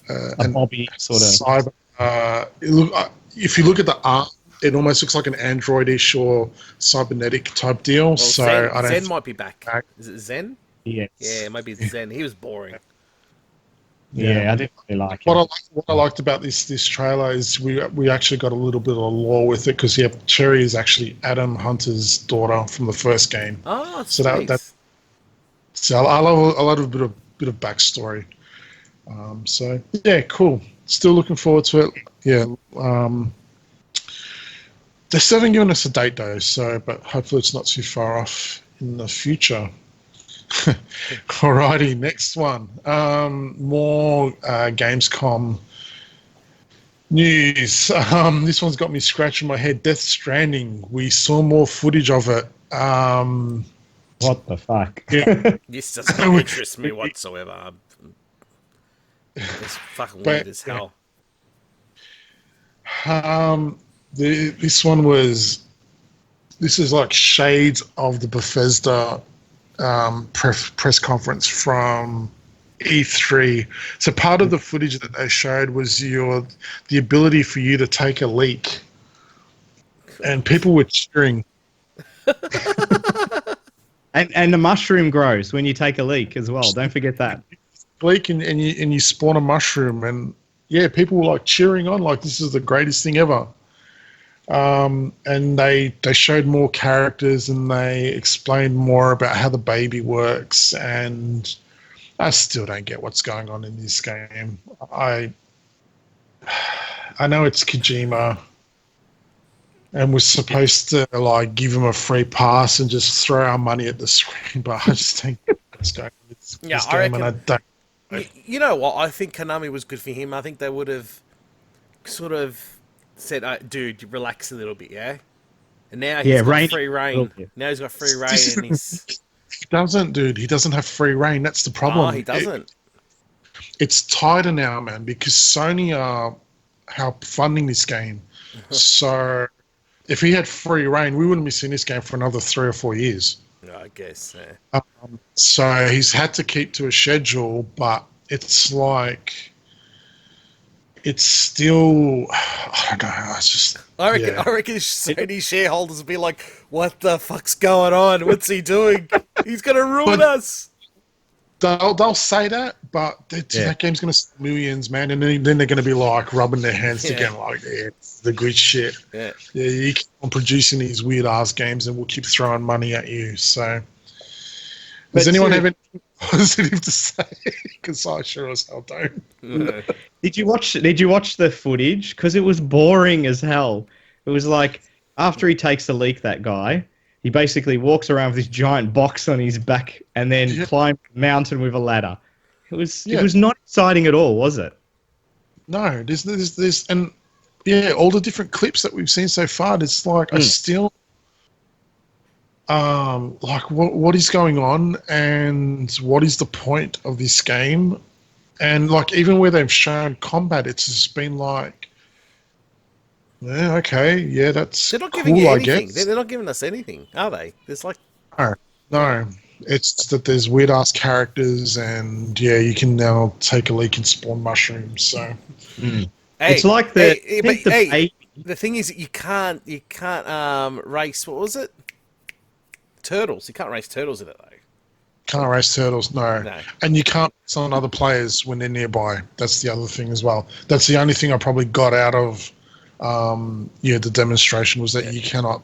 Bobby sort of. cyber. If you look at the art, it almost looks like an androidish or cybernetic type deal. Well, so Zen might be back. Is it Zen? Yes. Yeah, maybe it's Zen. He was boring. Yeah, I definitely like it. What I liked about this trailer is we actually got a little bit of lore with it, because Cherry is actually Adam Hunter's daughter from the first game. Oh, So sweet. So I love a bit of backstory. So yeah, cool. Still looking forward to it. Yeah. They still haven't given us a date though, so but hopefully it's not too far off in the future. Alrighty, next one. More Gamescom news. This one's got me scratching my head. Death Stranding. We saw more footage of it. What the fuck? Yeah. This doesn't interest me whatsoever. It's fucking weird as hell. This one was. This is like shades of the Bethesda press conference from E3. So part of the footage that they showed was the ability for you to take a leak, and people were cheering. And the mushroom grows when you take a leak as well. Don't forget that. Leak and you spawn a mushroom, and yeah, people were like cheering on, like this is the greatest thing ever. And they showed more characters and they explained more about how the baby works, and I still don't get what's going on in this game. I know it's Kojima and we're supposed to like give him a free pass and just throw our money at the screen, but I just think what's going on with this game, reckon, and I don't. You know what? I think Konami was good for him. I think they would have sort of said, dude, relax a little bit, yeah? And now he's got free reign. Now he's got free reign. And he's... He doesn't, dude. He doesn't have free reign. That's the problem. Oh, he doesn't. It's tighter now, man, because Sony are funding this game. So if he had free reign, we wouldn't be seeing this game for another 3 or 4 years. I guess, yeah. So he's had to keep to a schedule, but it's like... It's still, I don't know. It's just. I reckon Sony shareholders will be like, "What the fuck's going on? What's he doing? He's gonna ruin us." They'll say that, but that game's gonna sell millions, man, and then they're gonna be like rubbing their hands together, like, "Yeah, it's the good shit." Yeah, you keep on producing these weird ass games, and we'll keep throwing money at you. So, does anyone have anything positive to say? Because I sure as hell don't. No. Did you watch the footage? Because it was boring as hell. It was like after he takes the leak, that guy, he basically walks around with this giant box on his back and then climbs a mountain with a ladder. It was not exciting at all, was it? No, there's and all the different clips that we've seen so far. It's like I still like what is going on and what is the point of this game? And like even where they've shown combat, it's just been like, yeah, okay, yeah, that's they're not cool, giving you I anything. guess. They're not giving us anything, are they? There's like no, it's that there's weird ass characters, and yeah, you can now take a leak and spawn mushrooms. So it's like the thing is, you can't race. What was it? Turtles. You can't race turtles in it though. Can't race turtles, no. And you can't race on other players when they're nearby. That's the other thing as well. That's the only thing I probably got out of the demonstration was that you cannot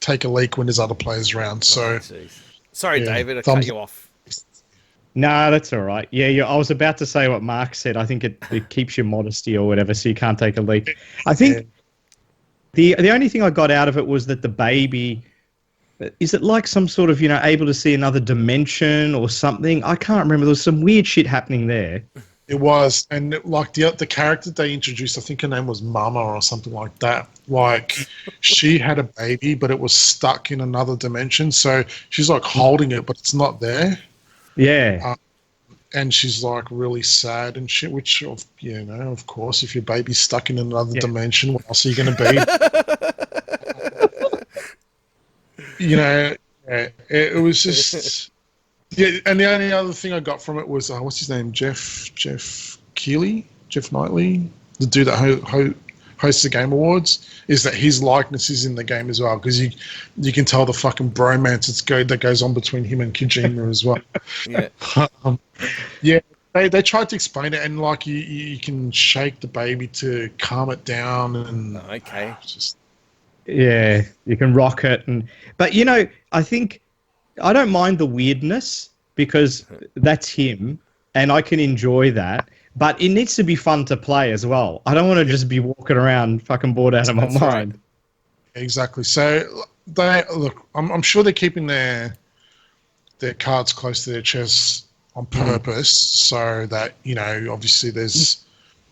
take a leak when there's other players around. So, sorry, David, I cut you off. No, that's all right. Yeah, I was about to say what Mark said. I think it keeps your modesty or whatever, so you can't take a leak. I think the only thing I got out of it was that the baby... Is it like some sort of, able to see another dimension or something? I can't remember. There was some weird shit happening there. It was. And like the character they introduced, I think her name was Mama or something like that. Like she had a baby, but it was stuck in another dimension. So she's like holding it, but it's not there. Yeah. And she's like really sad and shit, which, of course, if your baby's stuck in another dimension, what else are you going to be? It was just and the only other thing I got from it was what's his name, Jeff Knightley, the dude that hosts the Game Awards, is that his likeness is in the game as well, because you can tell the fucking bromance that goes on between him and Kojima as well. They tried to explain it, and like you can shake the baby to calm it down, and yeah, you can rock it, but I think I don't mind the weirdness because that's him, and I can enjoy that. But it needs to be fun to play as well. I don't want to just be walking around fucking bored out of my mind. exactly. So I'm sure they're keeping their cards close to their chests on purpose, so that obviously there's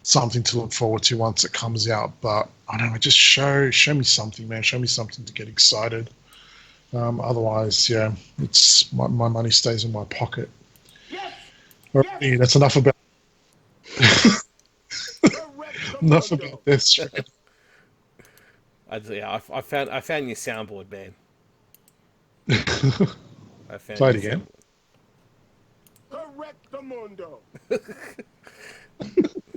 something to look forward to once it comes out. But I don't know, just show me something, man. Show me something to get excited. Otherwise, yeah, it's my money stays in my pocket. Yes. Alrighty, that's enough about Death Stranding. I found your soundboard, man. I found Play it your again. Correct the mundo.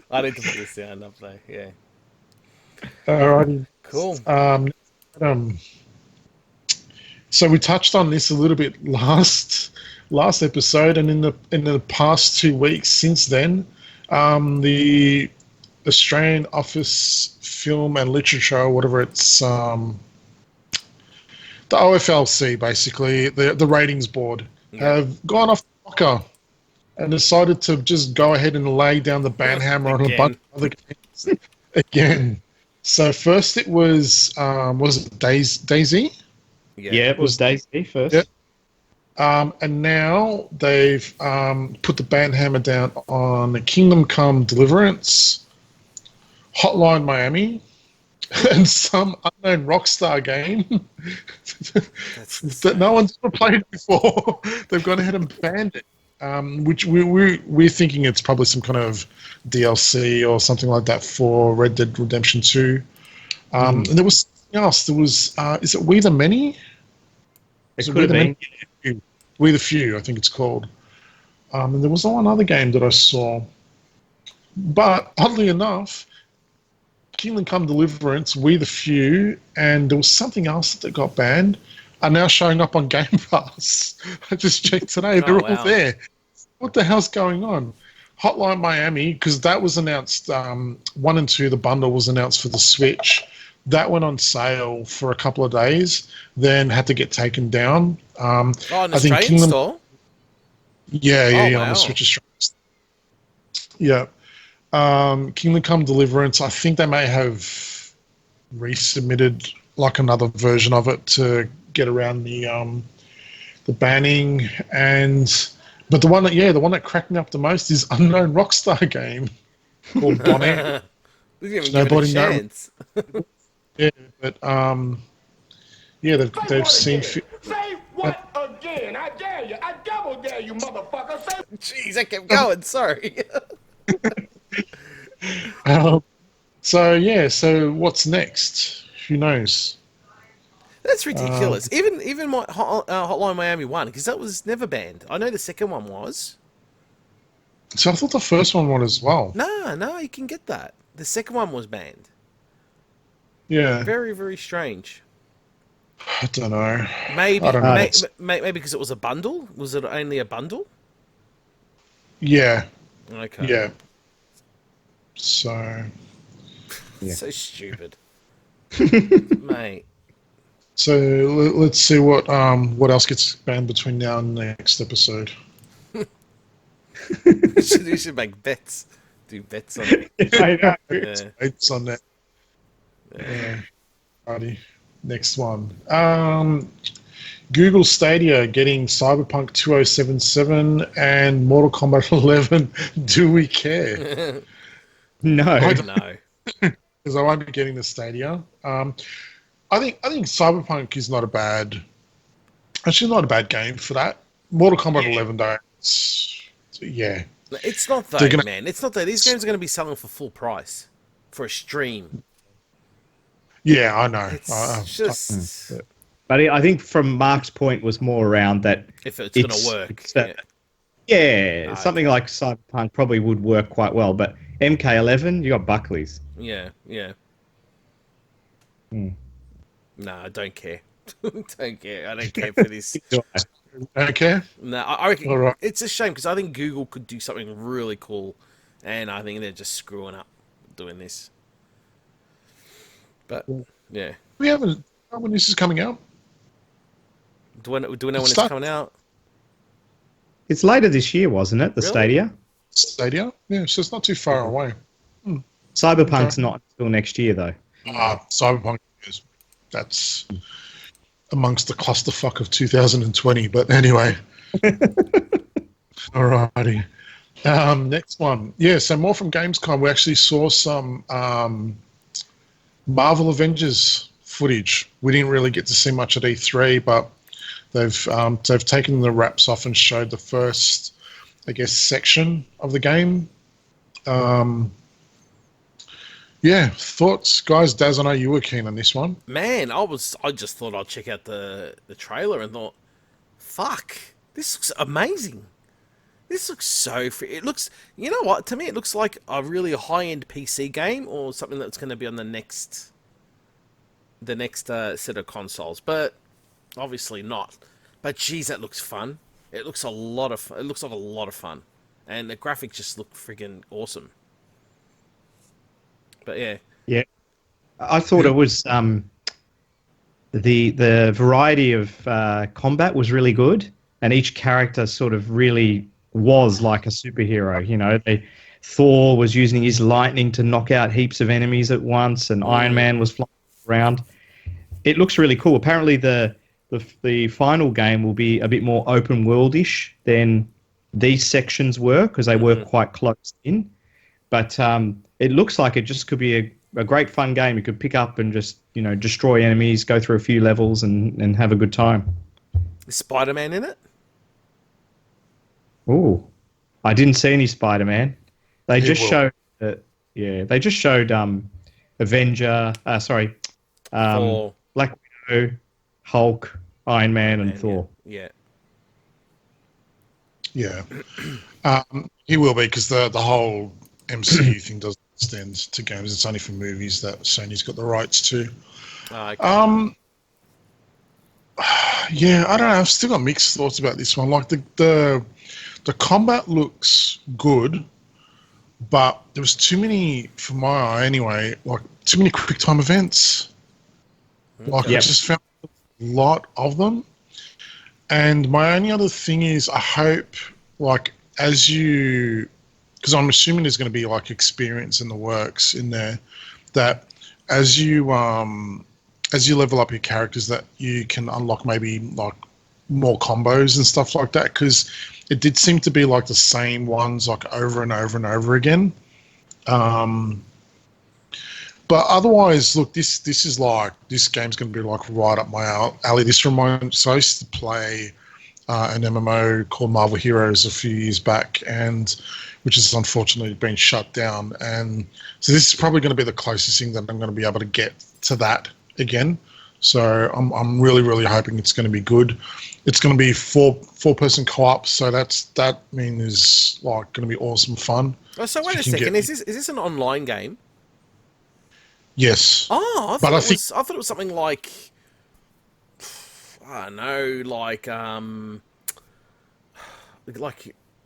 I need to put the sound up there. Yeah. Alrighty. Cool. So we touched on this a little bit last episode, and in the past 2 weeks since then, the Australian Office Film and Literature, or whatever it's, the OFLC, basically, the ratings board, have gone off the rocker and decided to just go ahead and lay down the ban hammer on a bunch of other games again. So first it was it Daisy? Yeah, it was Daisy first. Yep. And now they've put the ban hammer down on Kingdom Come Deliverance, Hotline Miami, and some unknown Rockstar game that no one's ever played before. They've gone ahead and banned it, which we're thinking it's probably some kind of DLC or something like that for Red Dead Redemption 2. And there was something else. There was, is it We the Many? It could have been. We the Few, I think it's called. And there was one other game that I saw. But oddly enough, Kingdom Come Deliverance, We the Few, and there was something else that got banned, are now showing up on Game Pass. I just checked today. They're all there. What the hell's going on? Hotline Miami, because that was announced, 1 and 2, the bundle was announced for the Switch. That went on sale for a couple of days, then had to get taken down. An Australian store? Yeah, on the Switch Australian store. Yeah. Kingdom Come Deliverance, I think they may have resubmitted like another version of it to get around the banning, but the one that cracked me up the most is unknown Rockstar game called Bonnet. Nobody knows. Yeah, but they've seen. Say what again? I dare you. I double dare you, motherfucker. Say. Jeez, I kept going. Sorry. So what's next? Who knows? That's ridiculous. Even my Hotline Miami 1, because that was never banned. I know the second one was. So I thought the first one was as well. No, you can get that. The second one was banned. Yeah. Very, very strange. I don't know. Maybe, I don't know. maybe because it was a bundle? Was it only a bundle? Yeah. Okay. Yeah. So. Yeah. So stupid. Mate. So let's see what else gets banned between now and the next episode. We should make bets. Do bets on it. I know. Yeah. Bets on that. Yeah. Righty. Next one. Google Stadia getting Cyberpunk 2077 and Mortal Kombat 11. Do we care? No. No. Because I won't be getting the Stadia. I think Cyberpunk is not a bad game for that. Mortal Kombat 11 though. Yeah. It's not though, man. It's not though. These games are going to be selling for full price for a stream. Yeah, I know. It's just. But I think from Mark's point was more around that If it's going to work. Something like Cyberpunk probably would work quite well. But MK11, you got Buckley's. Yeah. No, I don't care. Don't care. I don't care for this. Okay. No, I reckon All right. it's a shame because I think Google could do something really cool, and I think they're just screwing up doing this. But yeah, We haven't. When this is coming out? do we know when it's coming out? It's later this year, wasn't it? The Really? Stadia. Stadia? Yeah, so it's not too far away. Cyberpunk's not until next year, though. Cyberpunk is that's amongst the clusterfuck of 2020. But anyway, alrighty. Next one. Yeah, so more from Gamescom. We actually saw some Marvel Avengers footage. We didn't really get to see much at E3, but they've taken the wraps off and showed the first, I guess, section of the game. Yeah, thoughts, guys? Daz, I know you were keen on this one. Man, I just thought I'd check out the trailer and thought, fuck, this looks amazing. This looks so free. It looks, you know what? To me, it looks like a really high-end PC game or something that's going to be on the next set of consoles. But obviously not. But geez, that looks fun. It looks like a lot of fun, and the graphics just look friggin' awesome. But yeah, I thought it was the variety of combat was really good, and each character sort of really was like a superhero. You know, Thor was using his lightning to knock out heaps of enemies at once, and Iron Man was flying around. It looks really cool. Apparently, the final game will be a bit more open worldish than these sections were, because they were quite close in. But it looks like it just could be a great fun game. You could pick up and just, you know, destroy enemies, go through a few levels, and have a good time. Is Spider-Man in it? Ooh, I didn't see any Spider-Man. They just showed Black Widow, Hulk, Iron Man, and Thor. Yeah. Yeah. He will be, because the whole MCU thing doesn't extend to games. It's only for movies that Sony's got the rights to. Okay. Yeah, I don't know. I've still got mixed thoughts about this one. Like the combat looks good, but there was too many, for my eye anyway, like too many quick time events. Like I just found a lot of them. And my only other thing is, I hope, like, as you, because I'm assuming there's going to be like experience in the works in there, that as you level up your characters, that you can unlock maybe like more combos and stuff like that, because it did seem to be like the same ones like over and over and over again. But otherwise, look, this is like, this game's going to be like right up my alley. This reminds, so I used to play an MMO called Marvel Heroes a few years back, and which has unfortunately been shut down. And so this is probably going to be the closest thing that I'm going to be able to get to that again. So I'm really, really hoping it's going to be good. It's going to be four-person co-op, so that means like going to be awesome fun. Oh, so wait a second, is this an online game? Yes. Oh, I thought it was something like, I don't know, like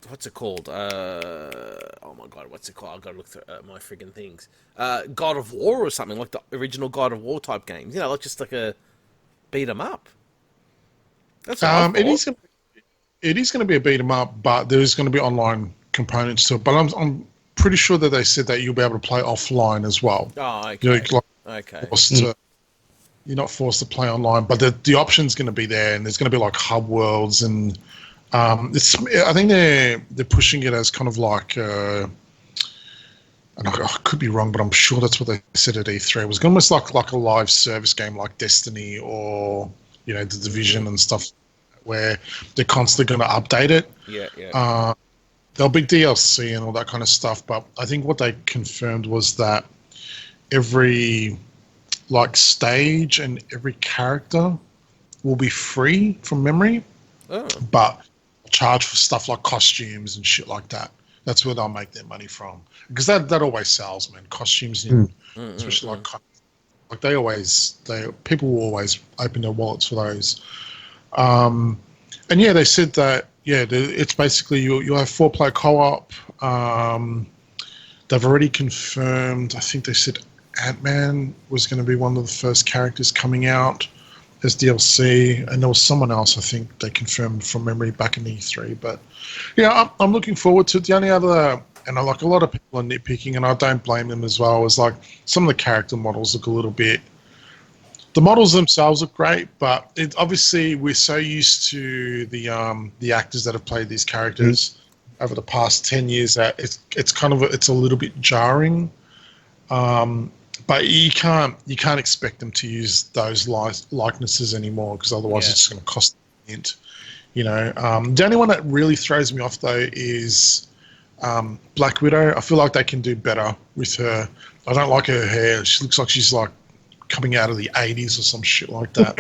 what's it called? Oh my god, what's it called? I've got to look through my friggin' things. God of War or something, like the original God of War type games. You know, like just like a beat 'em up. That's what I thought. It is going to be a beat 'em up, but there is going to be online components to it. But I'm pretty sure that they said that you'll be able to play offline as well. Oh, okay. You're not forced to play online, but the option's going to be there, and there's going to be like hub worlds, and I think they're pushing it as kind of like, and I could be wrong, but I'm sure that's what they said at E3. It was almost like a live service game, like Destiny or, you know, The Division and stuff, where they're constantly going to update it. Yeah. There'll be DLC and all that kind of stuff, but I think what they confirmed was that every like stage and every character will be free from memory, but charge for stuff like costumes and shit like that. That's where they'll make their money from, because that always sells, man. Costumes, especially like people will always open their wallets for those. And yeah, they said that it's basically you'll have 4-player co-op. They've already confirmed, I think they said Ant-Man was going to be one of the first characters coming out as DLC, and there was someone else I think they confirmed from memory back in E3. But yeah, I'm looking forward to it. The only other, and like a lot of people are nitpicking, and I don't blame them as well, is like some of the character models look a little bit The models themselves look great, but obviously we're so used to the actors that have played these characters over the past 10 years that it's kind of it's a little bit jarring. But you can't expect them to use those likenesses anymore because otherwise it's just going to cost a mint. You know, the only one that really throws me off though is Black Widow. I feel like they can do better with her. I don't like her hair. She looks like she's like coming out of the 80s or some shit like that.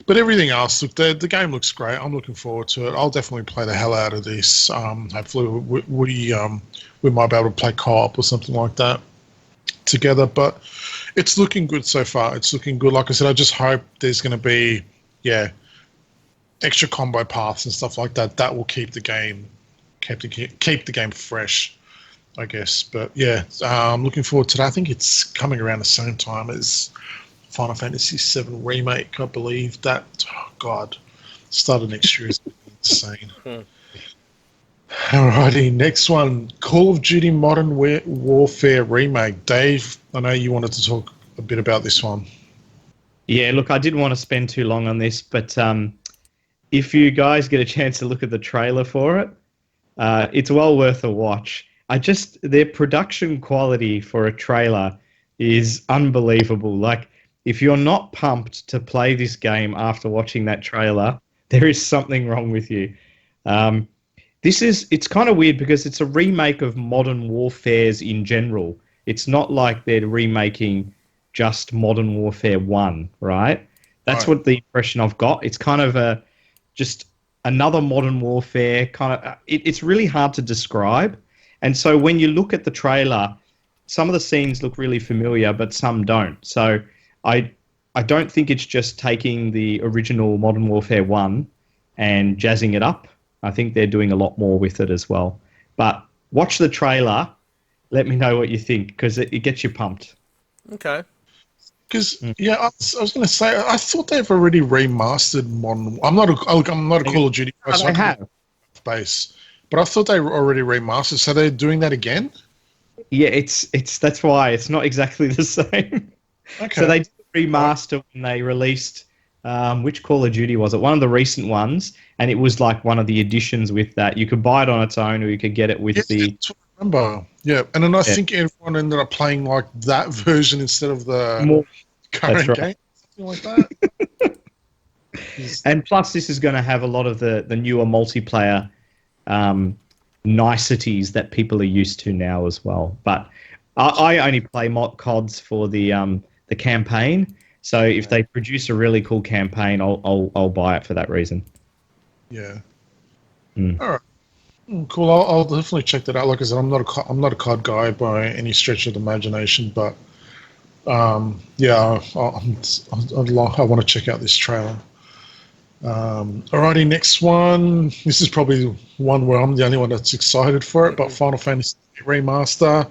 But everything else, look, the game looks great. I'm looking forward to it. I'll definitely play the hell out of this. Hopefully we might be able to play co-op or something like that together. But it's looking good so far. It's looking good. Like I said, I just hope there's going to be, extra combo paths and stuff like that. That will keep the game, keep the game fresh, I guess. But yeah, I'm looking forward to that. I think it's coming around the same time as Final Fantasy VII Remake, I believe. That, oh God, start of next year is insane. Alrighty, next one, Call of Duty Modern Warfare Remake. Dave, I know you wanted to talk a bit about this one. Yeah, look, I didn't want to spend too long on this, but if you guys get a chance to look at the trailer for it, it's well worth a watch. Their production quality for a trailer is unbelievable. Like, if you're not pumped to play this game after watching that trailer, there is something wrong with you. It's kind of weird because it's a remake of Modern Warfares in general. It's not like they're remaking just Modern Warfare 1, right? That's what the impression I've got. It's kind of just another Modern Warfare kind of... It's really hard to describe. And so when you look at the trailer, some of the scenes look really familiar, but some don't. So I don't think it's just taking the original Modern Warfare 1 and jazzing it up. I think they're doing a lot more with it as well. But watch the trailer. Let me know what you think, because it gets you pumped. Okay. Because I was going to say, I thought they've already remastered Modern. I'm not a Call of Duty person. They have. Base, but I thought they were already remastered. So they're doing that again? Yeah, it's that's why it's not exactly the same. Okay. So they did remaster when they released. Which Call of Duty was it? One of the recent ones, and it was like one of the editions with that. You could buy it on its own, or you could get it with the. That's what I remember. Yeah, and then I think everyone ended up playing like that version instead of the current game, something like that. And plus, this is going to have a lot of the newer multiplayer niceties that people are used to now as well. But I only play CODs for the campaign. So if they produce a really cool campaign, I'll buy it for that reason. Yeah. All right. Cool. I'll definitely check that out. Like I said, I'm not a COD guy by any stretch of the imagination, but I want to check out this trailer. Alrighty, next one. This is probably one where I'm the only one that's excited for it, but Final Fantasy Remaster.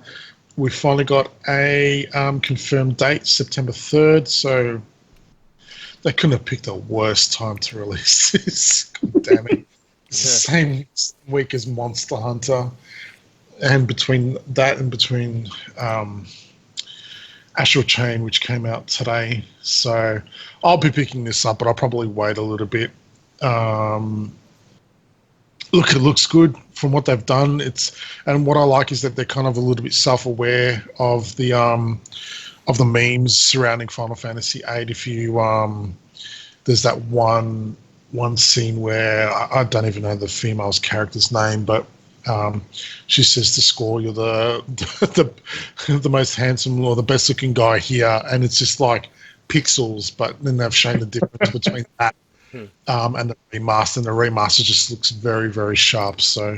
We finally got a confirmed date, September 3rd, so they couldn't have picked a worse time to release this. God damn it. It's the same week as Monster Hunter, and between Astral Chain, which came out today. So I'll be picking this up, but I'll probably wait a little bit. Look, it looks good from what they've done. And what I like is that they're kind of a little bit self-aware of the memes surrounding Final Fantasy VIII. If you there's that one scene where I don't even know the female's character's name, but she says to Score, "You're the most handsome or the best looking guy here," and it's just like pixels. But then they've shown the difference between that and the remaster, and the remaster just looks very, very sharp. So,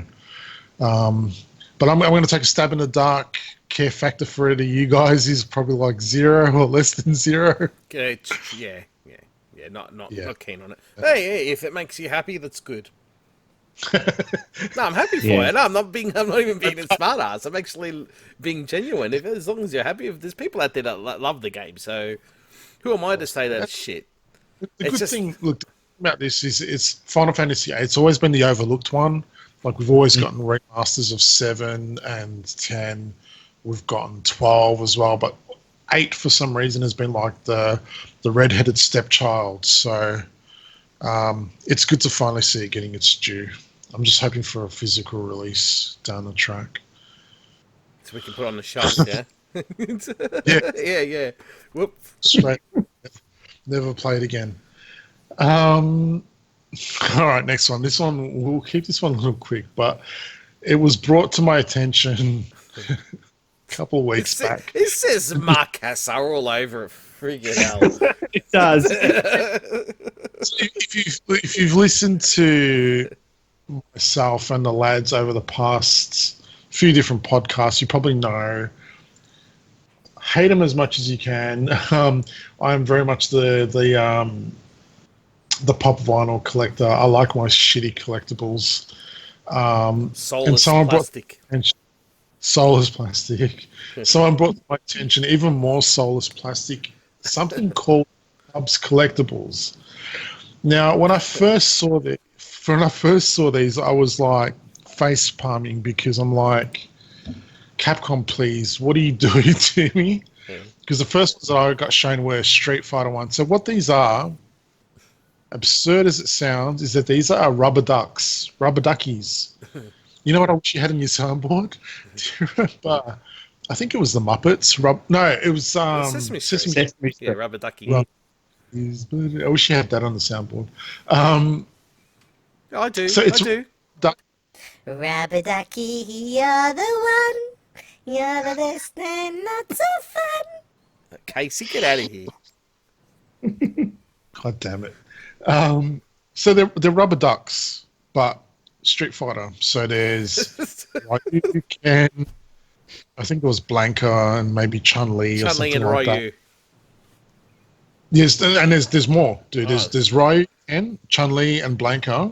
but I'm going to take a stab in the dark. Care factor for it, you guys, is probably like 0 or less than 0. Yeah, not keen on it. Hey, if it makes you happy, that's good. No, I'm happy for it. No, I'm not even being a smartass. I'm actually being genuine. As long as you're happy, if there's people out there that love the game, so who am I to say that shit? The good thing about this is it's Final Fantasy VIII. It's always been the overlooked one. Like we've always gotten remasters of 7 and 10. We've gotten 12 as well, but 8 for some reason has been like the redheaded stepchild. So it's good to finally see it getting its due. I'm just hoping for a physical release down the track. So we can put it on the shelf, yeah? Yeah. Yeah. Whoop. Straight. Never played again. All right, next one. This one, we'll keep this one a little quick, but it was brought to my attention a couple of weeks back. It says Marcassa all over it. Friggin' hell. It does. So if you've listened to myself and the lads over the past few different podcasts, you probably know. Hate them as much as you can. I am very much the pop vinyl collector. I like my shitty collectibles. Soulless plastic. Soulless plastic. Someone brought to my attention even more soulless plastic. Something called Cubs Collectibles. Now, when I first saw these, I was like face palming because I'm like, Capcom, please, what are you doing to me? Because the first ones that I got shown were Street Fighter 1. So what these are, absurd as it sounds, is that these are rubber duckies. You know what I wish you had on your soundboard? Do you remember? I think it was the Muppets. It was Sesame Street. Yeah, rubber ducky. I wish you had that on the soundboard. I do. So it's I do. Rubber ducky, you're the one. You're the best and not so fun. Casey, get out of here. God damn it. So they're rubber ducks, but Street Fighter. So there's Ryu, Ken, I think it was Blanca and maybe Chun-Li or something and like Ryu. that. Yes, and there's more, dude. There's Ryu, Ken, Chun-Li and Blanca.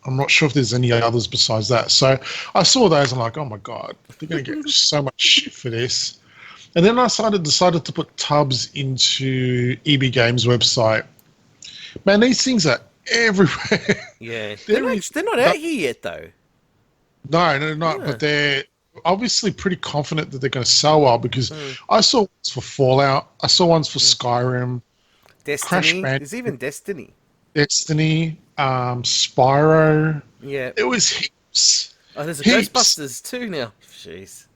I'm not sure if there's any others besides that. So I saw those and I'm like, oh my God, they're going to get so much shit for this. And then I decided to put tubs into EB Games website. Man, these things are everywhere. Yeah. They're not out here yet, though. No, they're not. Yeah. But they're obviously pretty confident that they're going to sell well because I saw ones for Fallout. I saw ones for Skyrim. Destiny. There's even Destiny. Spyro. Yeah. It was heaps. Oh, there's a Ghostbusters too now. Jeez.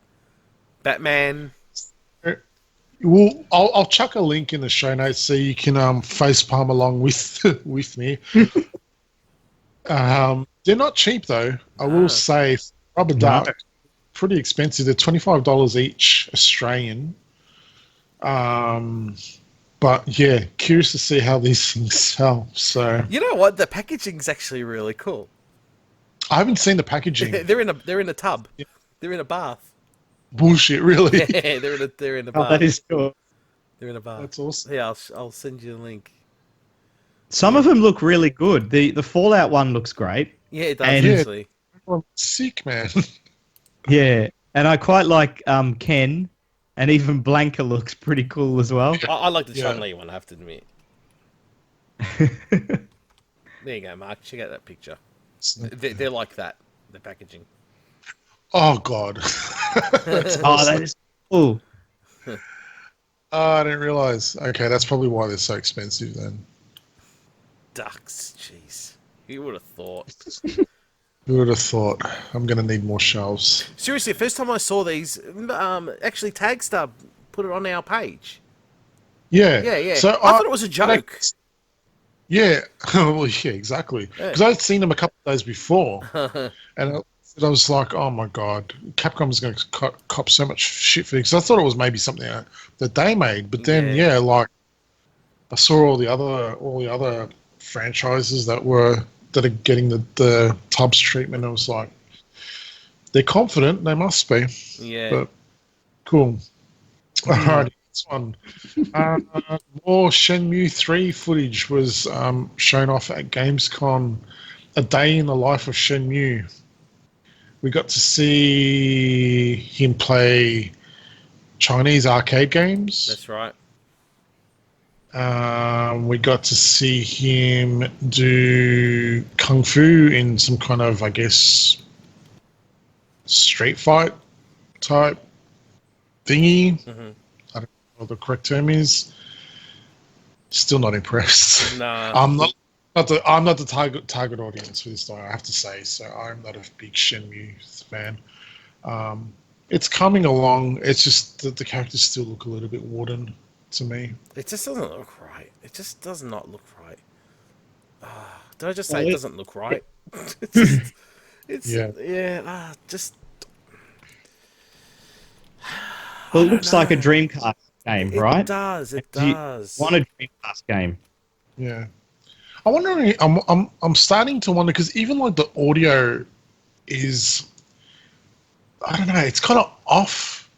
Batman. Well, I'll chuck a link in the show notes so you can facepalm along with me. They're not cheap though. I will say, rubber duck, pretty expensive. They're $25 each Australian. But yeah, curious to see how these things sell. So you know what? The packaging's actually really cool. I haven't seen the packaging. They're in a tub. Yeah. They're in a bath. Bullshit, really? Yeah, they're in a bath. Oh, that is cool. They're in a bath. That's awesome. Yeah, I'll send you the link. Some of them look really good. The Fallout one looks great. Yeah, it does actually. I'm sick, man. Yeah, and I quite like Ken, and even Blanca looks pretty cool as well. I like the Chun-Li one, I have to admit. There you go, Mark. Check out that picture. They're like that. The packaging. Oh God. That is cool. Oh, I didn't realize. Okay, that's probably why they're so expensive then. Ducks, jeez. Who would have thought? Who would have thought? I'm going to need more shelves. Seriously, first time I saw these, actually Tagstar put it on our page. Yeah. Yeah. So I thought it was a joke. Yeah. Well, yeah, exactly. Because I'd seen them a couple of days before. And I was like, oh my God, Capcom's going to cop so much shit for this. Because I thought it was maybe something that they made. But then, like, I saw all the other franchises that are getting the tubs treatment. I was like, they're confident. They must be. Yeah. But cool. All right, this one. More Shenmue 3 footage was shown off at Gamescom. A day in the life of Shenmue. We got to see him play Chinese arcade games. That's right. We got to see him do kung fu in some kind of, I guess, street fight type thingy. Mm-hmm. I don't know or the correct term is. Still not impressed. No. I'm not the target audience for this though, I have to say. So I'm not a big Shenmue fan. It's coming along. It's just that the characters still look a little bit wooden to me. It just doesn't look right. It just does not look right. Did I just say Well, it it- doesn't look right? It's Yeah. just. Well, it looks like a Dreamcast game, right? It does. It Do you does. want a Dreamcast game? Yeah. I'm starting to wonder because even like the audio is, I don't know, it's kind of off.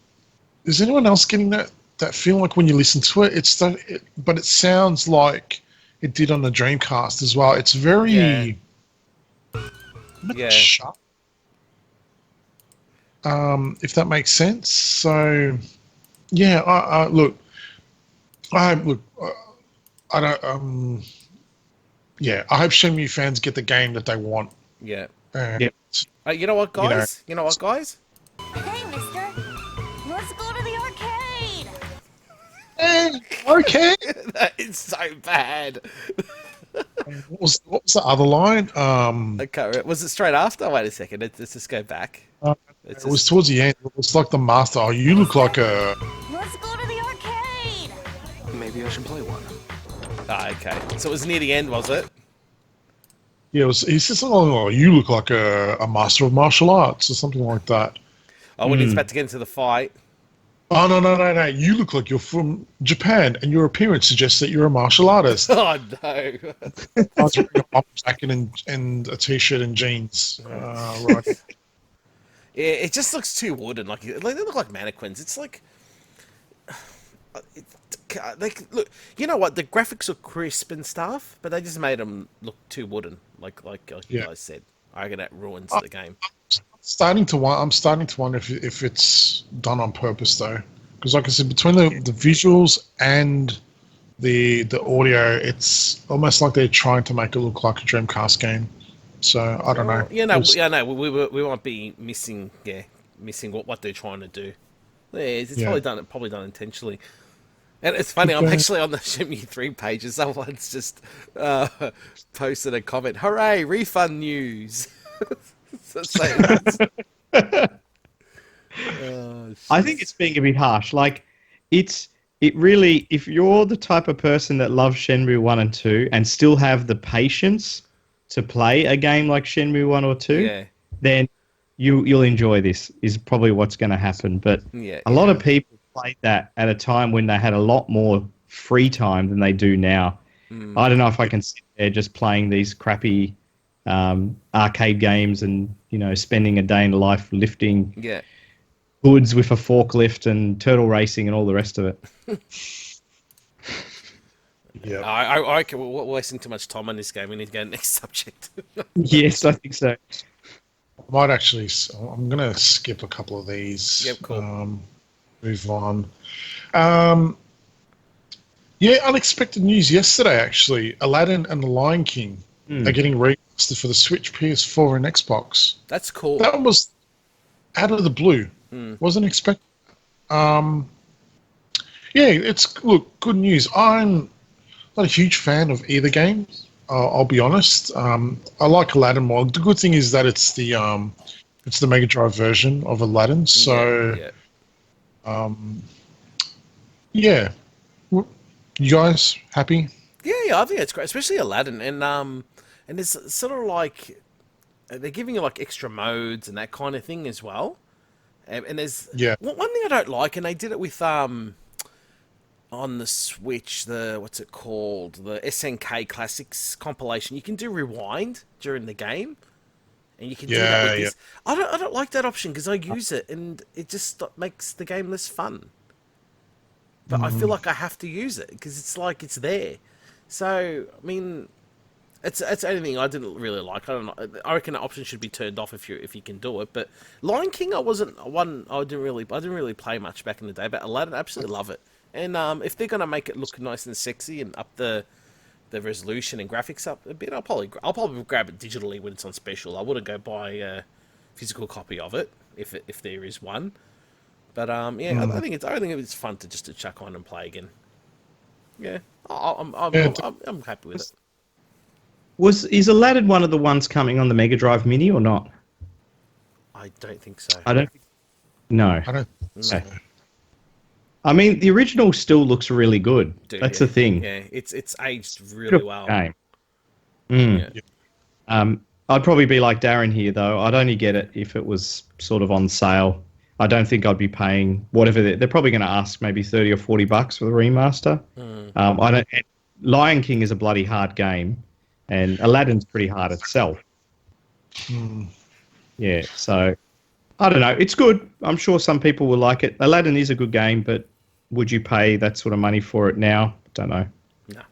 Is anyone else getting that feel like when you listen to it? But it sounds like it did on the Dreamcast as well. It's very Yeah. sharp. If that makes sense. So yeah, I look. I don't. Yeah, I hope Shenmue fans get the game that they want. Yeah. And, You know what, guys? You know what, guys? Hey, mister. Let's go to the arcade. Okay. That is so bad. What was the other line? I can't remember. Was it straight after? Wait a second. Let's just go back. It was towards the end. It was like the master. Oh, you look like a. Let's go to the arcade. Maybe I should play one. Ah, okay. So it was near the end, was it? Yeah, he said something like, "Oh, you look like a master of martial arts" or something like that. Oh, when he's about to get into the fight. Oh no! You look like you're from Japan, and your appearance suggests that you're a martial artist. Oh no. I was wearing a bomber jacket and a t-shirt and jeans. Right. Yeah, it just looks too wooden. Like they look like mannequins. It's like, look. You know what? The graphics are crisp and stuff, but they just made them look too wooden. Like you guys said. I reckon that ruins the game. I'm starting to wonder if it's done on purpose though, because like I said, between the visuals and the audio, it's almost like they're trying to make it look like a Dreamcast game. So I don't know. No. We won't be missing what they're trying to do. Yeah, it's probably done intentionally. And it's funny, I'm actually on the Shenmue 3 page and someone's just posted a comment, "Hooray, refund news." I think it's being a bit harsh. Like, it really, if you're the type of person that loves Shenmue 1 and 2 and still have the patience to play a game like Shenmue 1 or 2, then you'll enjoy this, is probably what's going to happen. But a lot of people played that at a time when they had a lot more free time than they do now. I don't know if I can sit there just playing these crappy arcade games and, spending a day in life lifting goods with a forklift and turtle racing and all the rest of it. Yeah. I reckon we're wasting too much time on this game. We need to go to the next subject. Yes, I think so. I'm going to skip a couple of these. Yep, cool. Move on. Unexpected news yesterday, actually. Aladdin and the Lion King are getting remastered for the Switch, PS4, and Xbox. That's cool. That was out of the blue. Wasn't expected. It's good news. I'm not a huge fan of either game. I'll be honest. I like Aladdin more. The good thing is that it's the Mega Drive version of Aladdin. So, you guys happy? Yeah, I think it's great, especially Aladdin, and it's sort of like they're giving you like extra modes and that kind of thing as well. And there's one thing I don't like, and they did it with on the Switch, what's it called? The SNK Classics compilation. You can do rewind during the game, and you can do that with this. I don't like that option because I use it, and it just makes the game less fun. But I feel like I have to use it because it's like it's there. So I mean, it's anything I didn't really like. I don't know. I reckon that option should be turned off if you can do it. But Lion King, I didn't really play much back in the day. But Aladdin, I absolutely love it. And if they're gonna make it look nice and sexy and up the resolution and graphics up a bit, I'll probably grab it digitally when it's on special. I wouldn't go buy a physical copy of it if there is one. But yeah, I think it's fun to just to chuck on and play again. Yeah, I'm happy with it. Is Aladdin one of the ones coming on the Mega Drive Mini or not? I don't think so. I don't. No. I don't. No. I mean, the original still looks really good. That's the thing. Yeah, it's aged really well. Game. Yeah. I'd probably be like Darren here, though. I'd only get it if it was sort of on sale. I don't think I'd be paying whatever they're probably going to ask, maybe $30 or $40 for the remaster. I don't. Lion King is a bloody hard game, and Aladdin's pretty hard itself. Yeah, so I don't know. It's good. I'm sure some people will like it. Aladdin is a good game, but would you pay that sort of money for it now? Don't know. No.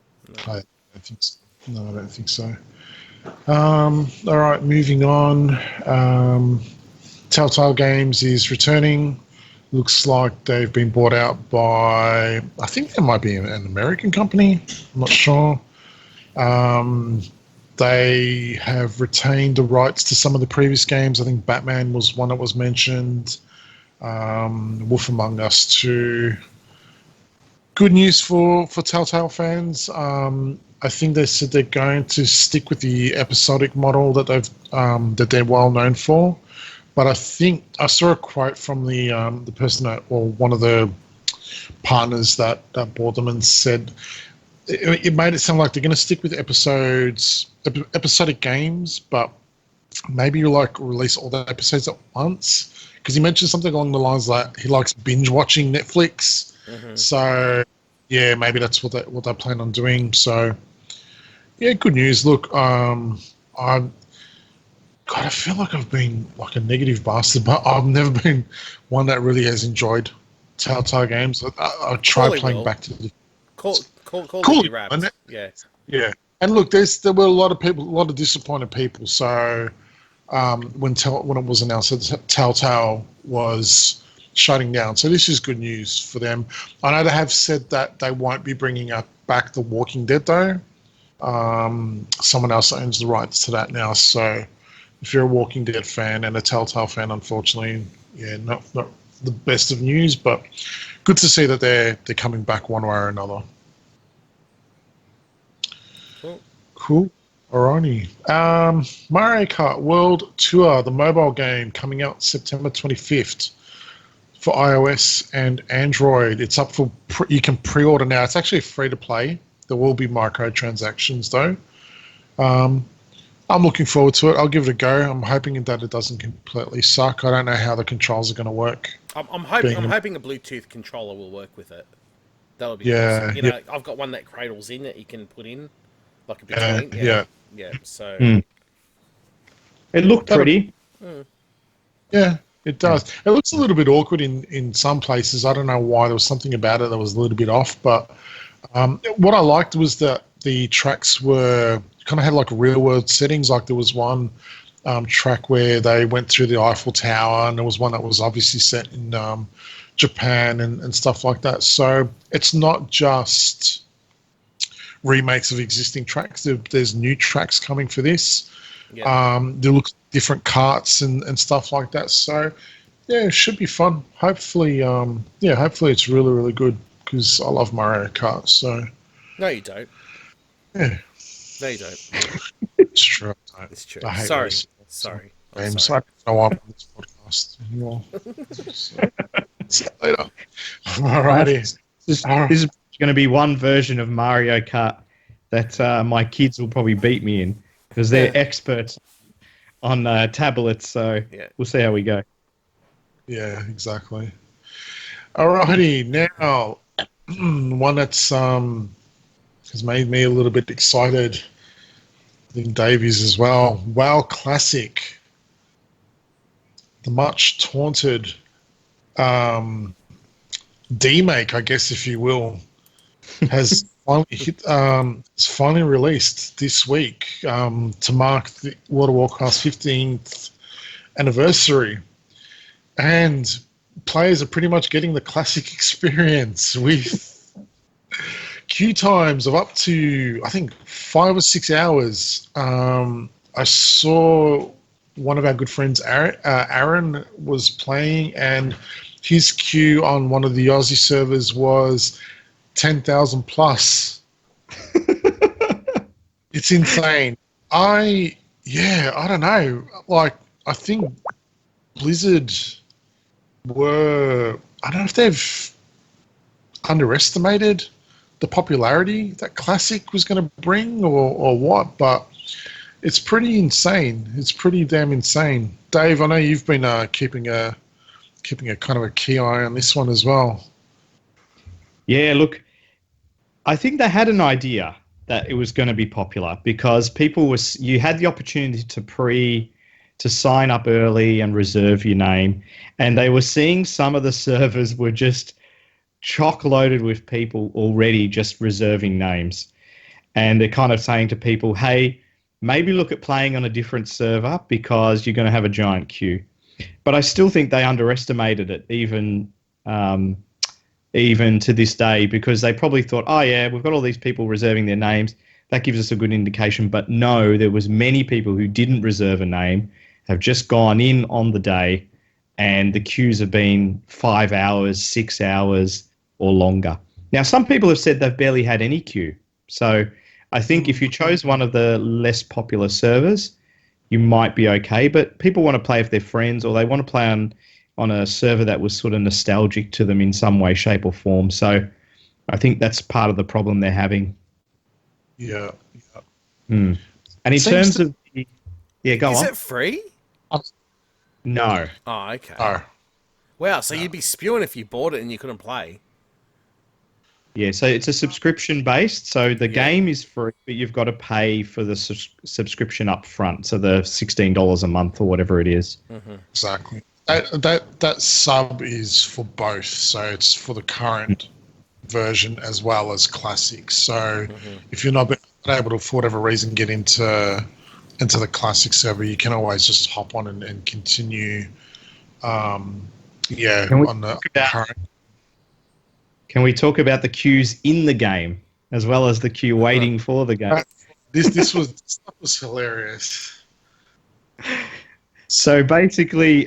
I don't think so. No, I don't think so. All right, moving on. Telltale Games is returning. Looks like they've been bought out by, I think there might be an American company. I'm not sure. They have retained the rights to some of the previous games. I think Batman was one that was mentioned. Wolf Among Us 2. Good news for Telltale fans. I think they said they're going to stick with the episodic model that they're well known for. But I think I saw a quote from the person one of the partners that bought them and said it made it sound like they're going to stick with episodic games, but maybe release all the episodes at once. Because he mentioned something along the lines like he likes binge watching Netflix. So yeah, maybe that's what they plan on doing. So yeah, good news. Look, I feel like I've been like a negative bastard, but I've never been one that really has enjoyed Telltale games. I tried playing back to the Call it, yeah. And look, there were a lot of disappointed people. So when it was announced that Telltale was shutting down, so this is good news for them. I know they have said that they won't be bringing back The Walking Dead though. Someone else owns the rights to that now. So if you're a Walking Dead fan and a Telltale fan, unfortunately, yeah, not the best of news, but good to see that they're coming back one way or another. Cool. Alrighty. Mario Kart World Tour, the mobile game, coming out September 25th for iOS and Android. It's up for you can pre-order now. It's actually free to play. There will be microtransactions though. I'm looking forward to it. I'll give it a go. I'm hoping that it doesn't completely suck. I don't know how the controls are going to work. I'm hoping a Bluetooth controller will work with it. That would be awesome. You know, I've got one that cradles in that you can put in like a between. Yeah. So it looked pretty. Yeah, it does. It looks a little bit awkward in some places. I don't know why. There was something about it that was a little bit off. But what I liked was that the tracks were kind of had like real world settings. Like there was one track where they went through the Eiffel Tower, and there was one that was obviously set in Japan and stuff like that. So it's not just remakes of existing tracks. There's new tracks coming for this. There looks different carts and stuff like that. So yeah, it should be fun. Hopefully, hopefully it's really, really good because I love Mario Kart. So no, you don't. Yeah. No, you don't. It's true. It's true. I hate Sorry. racing. Sorry. I'm sorry. No one on this podcast anymore. See you later. Alrighty. This is going to be one version of Mario Kart that my kids will probably beat me in because they're experts on tablets. So we'll see how we go. Yeah, exactly. Alrighty, now one that's has made me a little bit excited. I think Dave is as well. WoW Classic, the much taunted demake, I guess, if you will, has finally hit. It's finally released this week to mark the World of Warcraft's 15th anniversary, and players are pretty much getting the classic experience with queue times of up to, I think, 5 or 6 hours. I saw one of our good friends, Aaron, was playing, and his queue on one of the Aussie servers was 10,000 plus. It's insane. I don't know. Like, I think Blizzard I don't know if they've underestimated the popularity that Classic was going to bring or what, but it's pretty insane. It's pretty damn insane. Dave, I know you've been keeping a kind of a key eye on this one as well. Yeah, look, I think they had an idea that it was going to be popular because you had the opportunity to sign up early and reserve your name, and they were seeing some of the servers were just chock loaded with people already just reserving names, and they're kind of saying to people, hey, maybe look at playing on a different server because you're going to have a giant queue. But I still think they underestimated it even to this day, because they probably thought, oh yeah, we've got all these people reserving their names, that gives us a good indication. But no, there was many people who didn't reserve a name, have just gone in on the day, and the queues have been 5 hours, 6 hours or longer. Now, some people have said they've barely had any queue. So I think if you chose one of the less popular servers, you might be okay. But people want to play with their friends, or they want to play on a server that was sort of nostalgic to them in some way, shape or form. So I think that's part of the problem they're having. Yeah. And in terms of... Yeah, go on. Is it free? No. Oh, okay. Oh. Wow, so you'd be spewing if you bought it and you couldn't play. Yeah, so it's a subscription based. So the game is free, but you've got to pay for the subscription up front. So the $16 a month or whatever it is. Mm-hmm. Exactly. That sub is for both. So it's for the current version as well as classic. So if you're not able to, for whatever reason, get into the classic server, you can always just hop on and continue. On the current. Can we talk about the queues in the game as well as the queue waiting for the game? This was hilarious. So basically,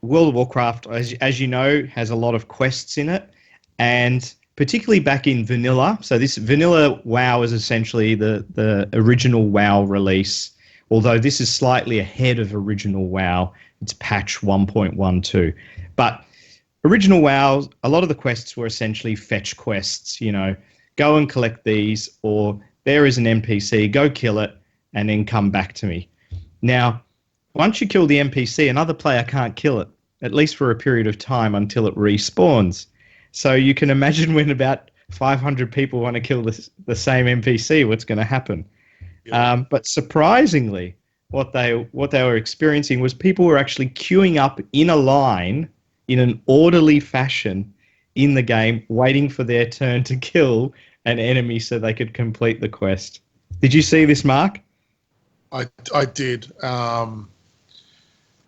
World of Warcraft, as you know, has a lot of quests in it, and particularly back in vanilla. So this vanilla WoW is essentially the original WoW release, although this is slightly ahead of original WoW. It's patch 1.12. But original WoW, a lot of the quests were essentially fetch quests, go and collect these, or there is an NPC, go kill it, and then come back to me. Now, once you kill the NPC, another player can't kill it, at least for a period of time until it respawns. So you can imagine when about 500 people want to kill the same NPC, what's going to happen. Yeah. But surprisingly, what they were experiencing was people were actually queuing up in a line in an orderly fashion in the game, waiting for their turn to kill an enemy so they could complete the quest. Did you see this, Mark? I did.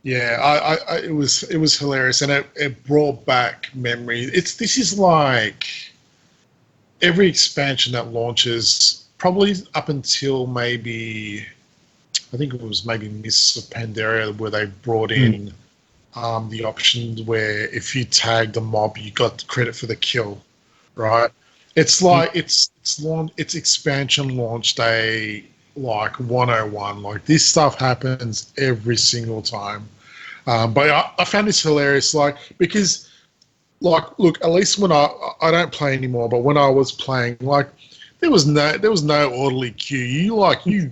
It was hilarious, and it brought back memories. This is like every expansion that launches, probably up until maybe, I think it was maybe Mists of Pandaria, where they brought in the option where if you tagged a mob, you got credit for the kill, right? It's like it's expansion launch day like 101. Like, this stuff happens every single time. But I found this hilarious, because look, at least when I don't play anymore, but when I was playing, there was no orderly queue. You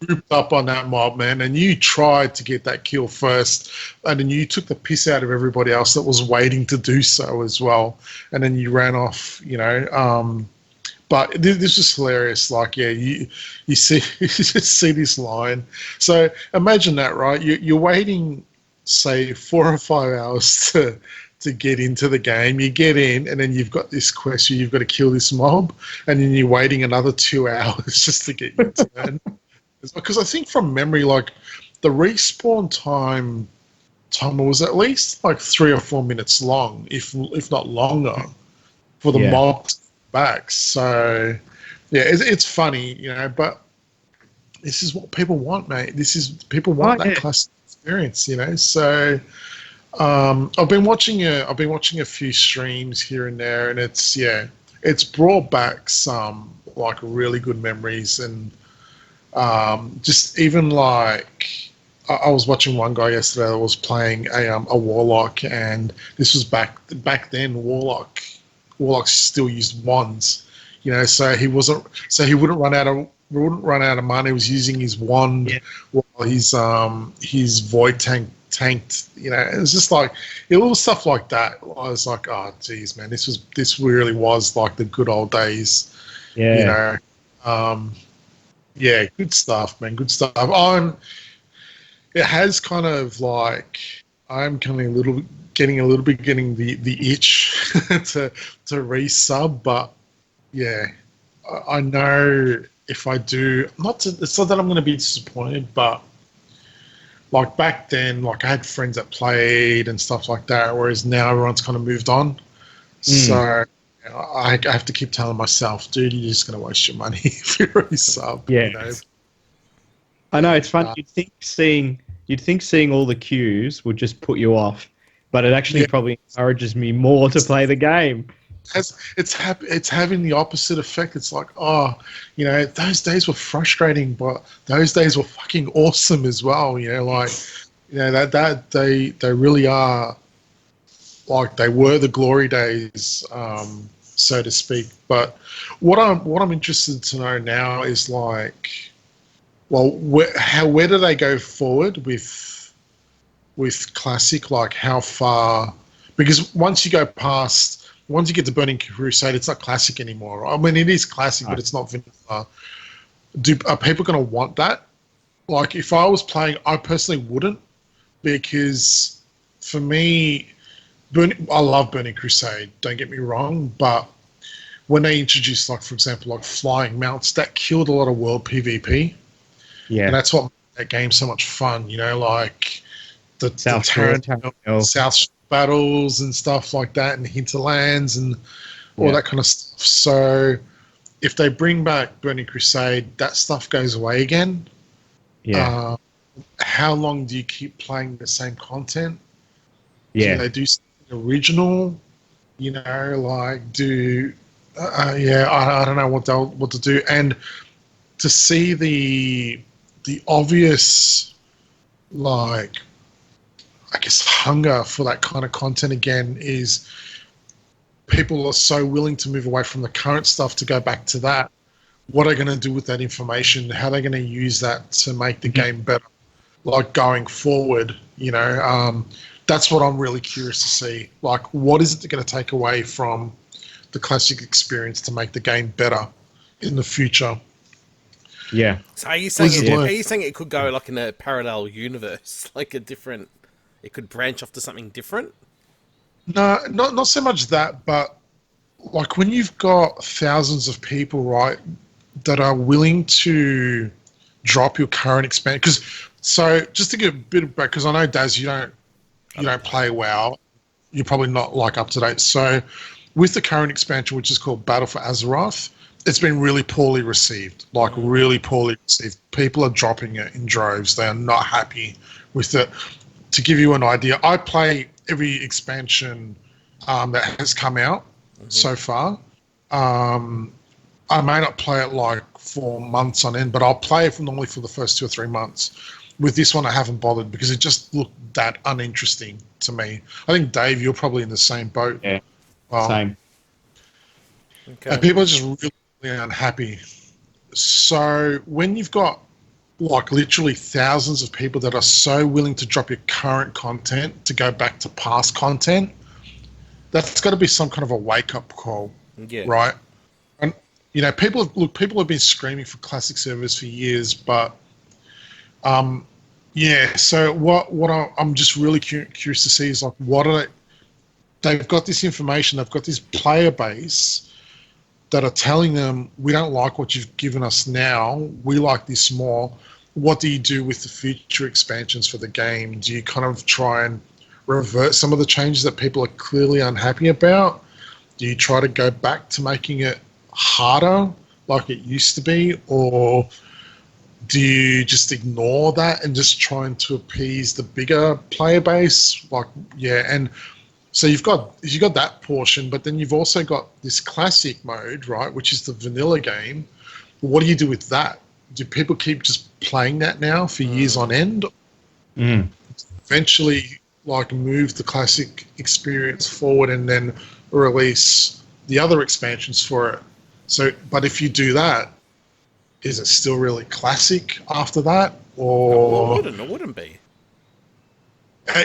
grouped up on that mob, man, and you tried to get that kill first, and then you took the piss out of everybody else that was waiting to do so as well, and then you ran off, But this is hilarious. You see you just see this line. So imagine that, right? You're waiting, say, 4 or 5 hours to get into the game. You get in, and then you've got this quest where you've got to kill this mob, and then you're waiting another 2 hours just to get your turn. Because I think from memory, the respawn time was at least 3 or 4 minutes long, if not longer, for the mob to come back. So yeah, it's funny, but this is what people want, mate. People want that classic experience, So I've been watching a few streams here and there, and it's brought back some like really good memories, and just even like I was watching one guy yesterday that was playing a warlock, and this was back then. Warlocks still used wands, so he wouldn't run out of money. He was using his wand while his void tanked. It was just like little stuff like that. I was like, oh geez, man, this really was like the good old days. Yeah. Yeah, good stuff, man. Good stuff. It has kind of like I'm kind of getting the itch to resub, but yeah, I know if I do, it's not that I'm going to be disappointed, but like back then, like I had friends that played and stuff like that, whereas now everyone's kind of moved on. So I have to keep telling myself, dude, you're just going to waste your money if you resub. Yeah. I know, it's fun. You'd think seeing all the queues would just put you off, but it actually probably encourages me more to play the game. It's having the opposite effect. It's like, those days were frustrating, but those days were fucking awesome as well. That they really are, like they were the glory days, so to speak. But what I'm interested to know now is like, well, where do they go forward with Classic? Like how far? Because once you get to Burning Crusade, it's not Classic anymore. I mean, it is Classic, but it's not vanilla. Are people going to want that? Like, if I was playing, I personally wouldn't, because for me, I love Burning Crusade, don't get me wrong, but when they introduced, like, for example, like flying mounts, that killed a lot of world PvP. Yeah. And that's what made that game so much fun, like the South battles and stuff like that, and hinterlands and all that kind of stuff. So if they bring back Burning Crusade, that stuff goes away again. Yeah. How long do you keep playing the same content? Yeah. Do they do something original? I don't know what to do. And to see the obvious, like, I guess, hunger for that kind of content again is people are so willing to move away from the current stuff to go back to that. What are they going to do with that information? How are they going to use that to make the game better, like going forward? That's what I'm really curious to see. Like, what is it going to take away from the classic experience to make the game better in the future? Yeah. So are you saying it could go like in a parallel universe, like it could branch off to something different? No, not so much that, but like when you've got thousands of people, right, that are willing to drop your current expansion. So just to give a bit of back, because I know, Daz, you don't play WoW. You're probably not like up to date. So with the current expansion, which is called Battle for Azeroth, it's been really poorly received. Really poorly received. People are dropping it in droves. They are not happy with it. To give you an idea, I play every expansion that has come out so far. I may not play it like for months on end, but I'll play it normally for the first 2 or 3 months. With this one, I haven't bothered because it just looked that uninteresting to me. I think, Dave, you're probably in the same boat. Yeah, same. Okay. And people are just really unhappy. So when you've got like literally thousands of people that are so willing to drop your current content to go back to past content, that's got to be some kind of a wake-up call, right? And people have been screaming for classic servers for years, but so what I'm just really curious to see is like, what are they've got this information, they've got this player base that are telling them, we don't like what you've given us now, we like this more. What do you do with the future expansions for the game? Do you kind of try and revert some of the changes that people are clearly unhappy about? Do you try to go back to making it harder like it used to be? Or do you just ignore that and just trying to appease the bigger player base? Like, yeah, and so you've got that portion, but then you've also got this classic mode, right, which is the vanilla game. What do you do with that? Do people keep just playing that now for years on end? Eventually, like, move the classic experience forward and then release the other expansions for it. So, but if you do that, is it still really classic after that, or? Well, it wouldn't be.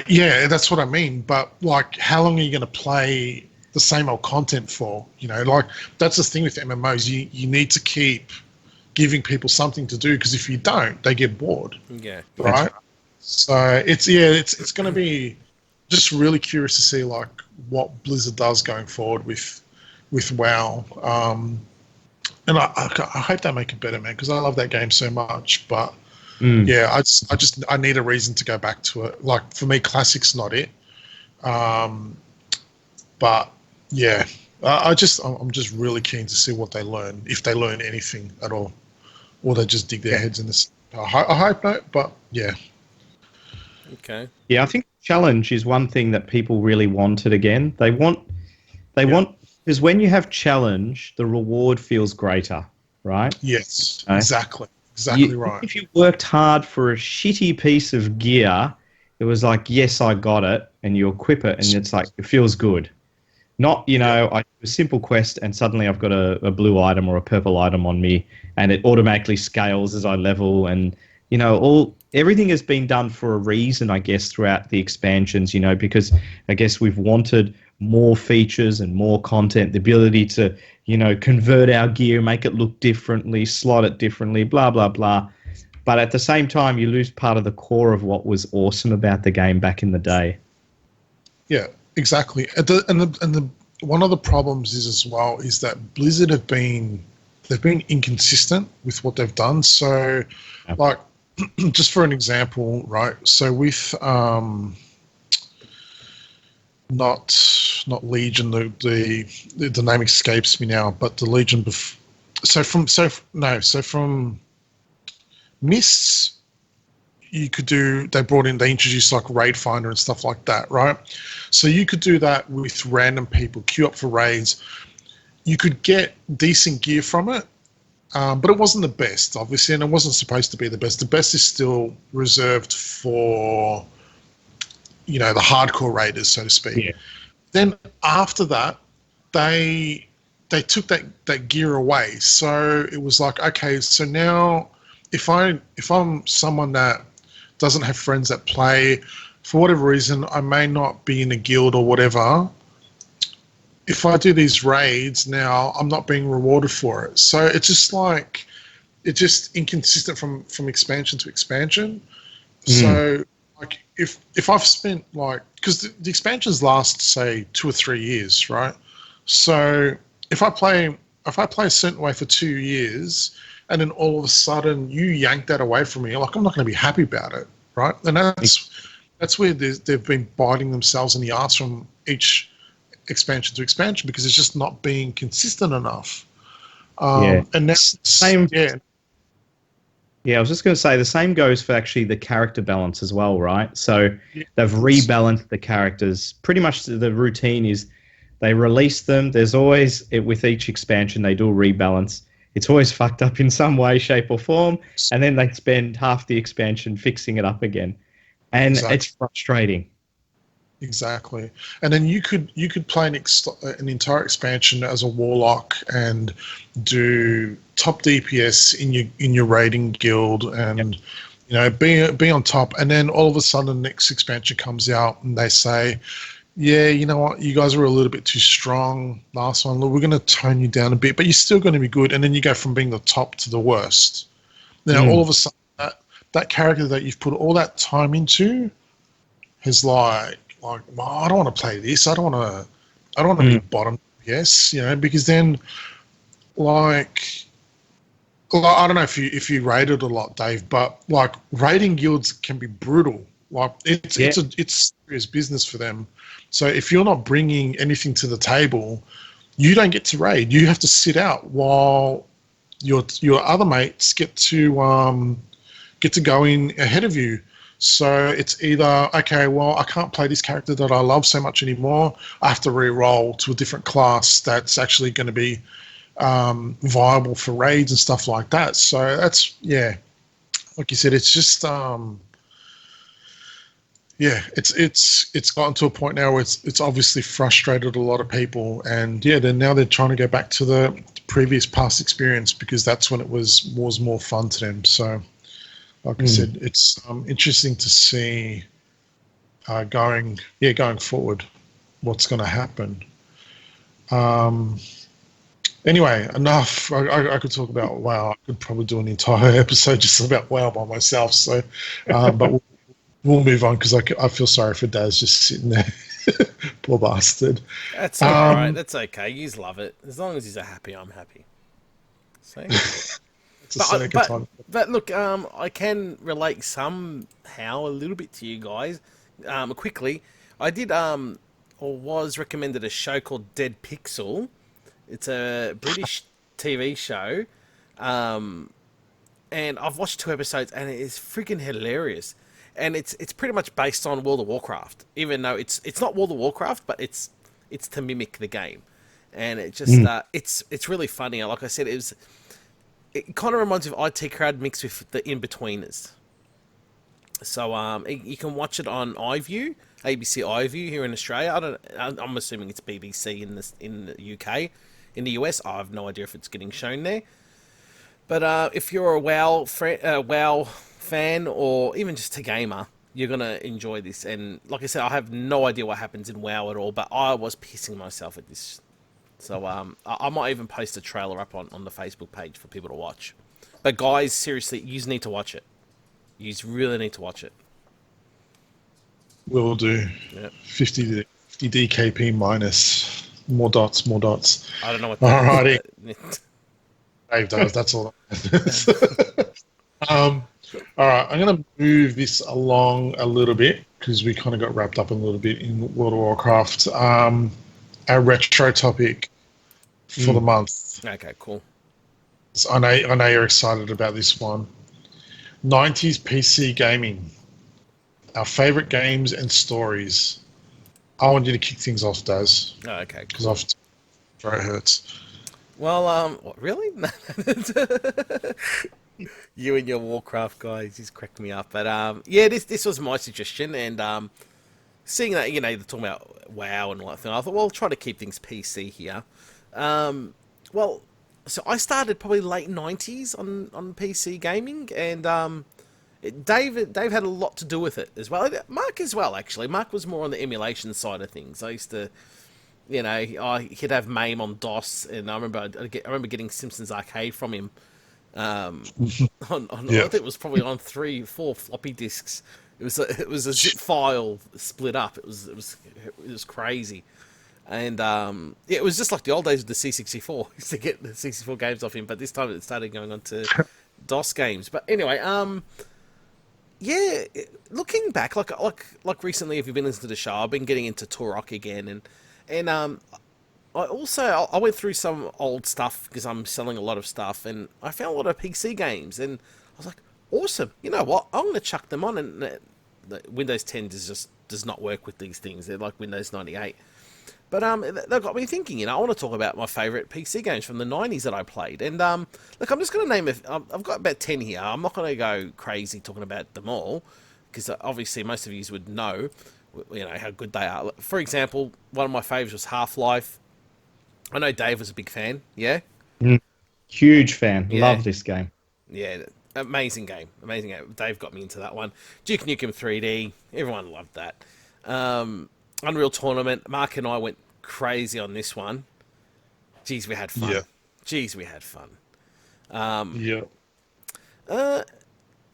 Yeah, that's what I mean. But like, how long are you going to play the same old content for? You know, like, that's the thing with MMOs. You need to keep giving people something to do, because if you don't, they get bored. Yeah. Right. So it's going to be just really curious to see like what Blizzard does going forward with WoW. And I hope they make it better, man, because I love that game so much. But yeah, I need a reason to go back to it. Like, for me, classic's not it. But yeah, I'm just really keen to see what they learn, if they learn anything at all, or they just dig their heads in this. I hope not, but yeah. Okay. Yeah, I think challenge is one thing that people really wanted again. They want, because when you have challenge, the reward feels greater, right? Yes, Okay. exactly right. If you worked hard for a shitty piece of gear, it was like, yes, I got it, and you equip it, and it's like, it feels good. Not, I do a simple quest, and suddenly I've got a blue item or a purple item on me, and it automatically scales as I level, and, everything has been done for a reason, I guess, throughout the expansions, because I guess we've wanted more features and more content, the ability to, convert our gear, make it look differently, slot it differently, blah, blah, blah. But at the same time, you lose part of the core of what was awesome about the game back in the day. Yeah, exactly. And one of the problems is that Blizzard they've been inconsistent with what they've done. So, like, just for an example, right? So with not Legion, the name escapes me now, but the Legion from Mists, they introduced like Raid Finder and stuff like that, right? So you could do that with random people, queue up for raids. You could get decent gear from it, but it wasn't the best, obviously, and it wasn't supposed to be the best. The best is still reserved for, the hardcore raiders, so to speak. Yeah. Then after that, they took that gear away. So it was like, okay, so now if I'm someone that doesn't have friends that play, for whatever reason, I may not be in a guild or whatever. If I do these raids now, I'm not being rewarded for it. So it's just inconsistent from expansion to expansion. So like if I've spent because the expansions last, say, 2 or 3 years, right? So if I play a certain way for 2 years, and then all of a sudden you yank that away from me, like, I'm not going to be happy about it, right? And that's where they've been biting themselves in the arse from each expansion to expansion, because it's just not being consistent enough. And that's same. Yeah, I was just going to say the same goes for actually the character balance as well, right? So they've rebalanced the characters. Pretty much the routine is they release them. There's always, with each expansion, they do a rebalance. It's always fucked up in some way, shape, or form, and then they spend half the expansion fixing it up again, and it's frustrating. Exactly, and then you could play an entire expansion as a warlock and do top DPS in your raiding guild, and be on top, and then all of a sudden the next expansion comes out and they say, yeah, you know what, you guys were a little bit too strong last one. Look, we're going to tone you down a bit, but you're still going to be good, and then you go from being the top to the worst. Now all of a sudden that character that you've put all that time into has well, I don't want to play this. I don't want to be bottom. Yes, because then, I don't know if you raided a lot, Dave, but raiding guilds can be brutal. It's serious business for them. So if you're not bringing anything to the table, you don't get to raid. You have to sit out while your other mates get to get to go in ahead of you. So it's either, okay, well, I can't play this character that I love so much anymore. I have to re-roll to a different class that's actually going to be viable for raids and stuff like that. So that's, yeah, like you said, it's just, yeah, it's gotten to a point now where it's obviously frustrated a lot of people, and yeah, then now they're trying to go back to the previous past experience because that's when it was more fun to them. So, like I said, it's interesting to see going forward what's going to happen. Anyway, enough. I could talk about WoW. I could probably do an entire episode just about WoW by myself. So, but we'll move on because I feel sorry for Daz just sitting there. Poor bastard. That's all right. That's okay. You love it. As long as he's happy, I'm happy. So, but look, I can relate somehow a little bit to you guys. Quickly, I did or was recommended a show called Dead Pixel. It's a British TV show, and I've watched 2 episodes, and it is freaking hilarious. And it's pretty much based on World of Warcraft, even though it's not World of Warcraft, but it's to mimic the game, and it just it's really funny. Like I said, it kind of reminds me of IT Crowd mixed with the In-Betweeners. So you can watch it on iView, ABC iView here in Australia. I'm assuming it's BBC in the UK. In the US, I have no idea if it's getting shown there. But if you're a WoW fan or even just a gamer, you're going to enjoy this. And like I said, I have no idea what happens in WoW at all, but I was pissing myself at this. So I might even post a trailer up on the Facebook page for people to watch. But guys, seriously, you need to watch it. You really need to watch it. Will do. Yep. 50 DKP minus. More dots. I don't know what that is. Dave does, that's all. All right, I'm going to move this along a little bit because we kind of got wrapped up a little bit in World of Warcraft. Our retro topic for the month. Okay, cool. So I know you're excited about this one. 90s PC gaming. Our favorite games and stories. I want you to kick things off, Daz. Oh, okay. Because I've throat hurts. Well, what, really? You and your Warcraft guys just cracked me up. But yeah, this was my suggestion, and seeing that they're talking about WoW and all that thing, I thought, well, I'll try to keep things PC here. Well, so I started probably late 90s on PC gaming, and Dave had a lot to do with it as well. Mark as well, actually. Mark was more on the emulation side of things. I used to, he'd have MAME on DOS, and I remember getting Simpsons Arcade from him. I think it was probably on 3-4 floppy disks. It was a zip file split up. It was crazy, and it was just like the old days with the C64. I used to get the 64 games off him, but this time it started going on to DOS games. But anyway, yeah, looking back, like recently, if you've been listening to the show, I've been getting into Turok again, and I went through some old stuff because I'm selling a lot of stuff, and I found a lot of PC games, and I was like, awesome. You know what? I'm going to chuck them on, and the Windows 10 does not work with these things. They're like Windows 98. But they've got me thinking. I want to talk about my favourite PC games from the 90s that I played. And look, I'm just going to name I've got about 10 here. I'm not going to go crazy talking about them all, because obviously most of you would know, how good they are. For example, one of my favourites was Half-Life. I know Dave was a big fan. Yeah. Huge fan. Yeah. Love this game. Yeah. Amazing game. Dave got me into that one. Duke Nukem 3D. Everyone loved that. Unreal Tournament. Mark and I went crazy on this one. Jeez, we had fun. Yeah.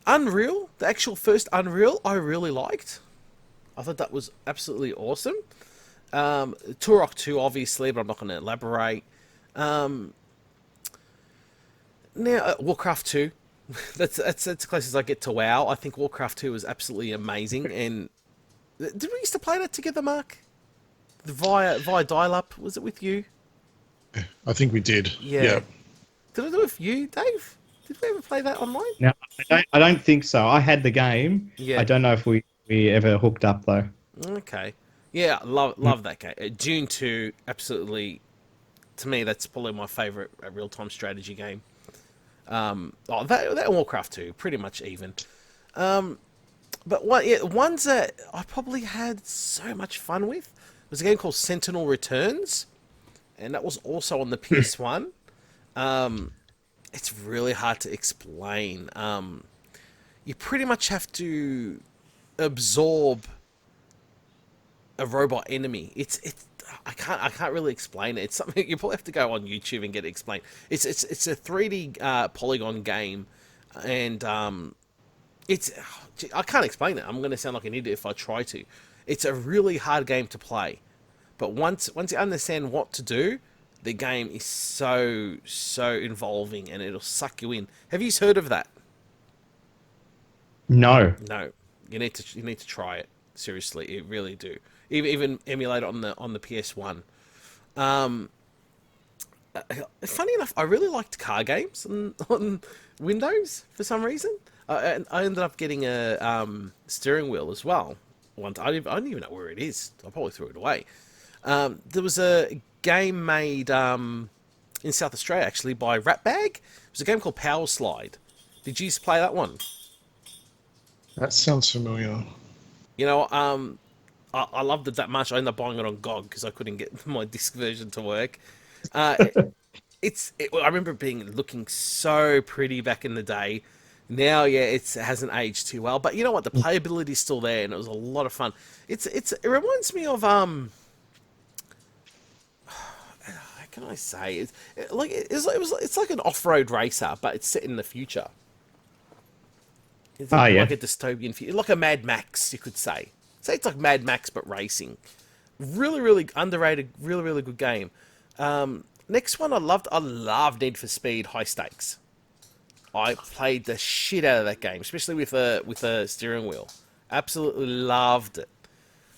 Unreal, the actual first Unreal, I really liked. I thought that was absolutely awesome. Turok 2, obviously, but I'm not going to elaborate. Now, Warcraft 2. That's as close as I get to WoW. I think Warcraft 2 was absolutely amazing. And did we used to play that together, Mark? Via dial-up? Was it with you? I think we did. Yeah. Did I do it with you, Dave? Did we ever play that online? No, I don't think so. I had the game. Yeah. I don't know if we ever hooked up though. Okay. Yeah, love that game. Dune 2, absolutely. To me, that's probably my favourite real-time strategy game. That Warcraft 2, pretty much even. But ones that I probably had so much fun with was a game called Sentinel Returns, and that was also on the PS1. It's really hard to explain. You pretty much have to absorb a robot enemy. I can't really explain it. It's something you probably have to go on YouTube and get it explained. It's a 3D polygon game, and I can't explain it. I'm going to sound like an idiot if I try to. It's a really hard game to play, but once you understand what to do, the game is so involving, and it'll suck you in. Have you heard of that? No. No, you need to try it. Seriously, you really do. Even emulate it on the PS1. Funny enough, I really liked car games on Windows for some reason. And I ended up getting a steering wheel as well. I don't even know where it is. I probably threw it away. There was a game made in South Australia, actually, by Ratbag. It was a game called Power Slide. Did you play that one? That sounds familiar. You know, I loved it that much. I ended up buying it on GOG because I couldn't get my disc version to work. I remember looking so pretty back in the day. Now, yeah, it hasn't aged too well. But you know what? The playability is still there, and it was a lot of fun. It reminds me of how can I say? It's like an off-road racer, but it's set in the future. It's like a dystopian future, like a Mad Max, you could say. Say it's like Mad Max but racing. Really, really underrated. Really, really good game. Next one I loved Need for Speed High Stakes. I played the shit out of that game, especially with a steering wheel. Absolutely loved it.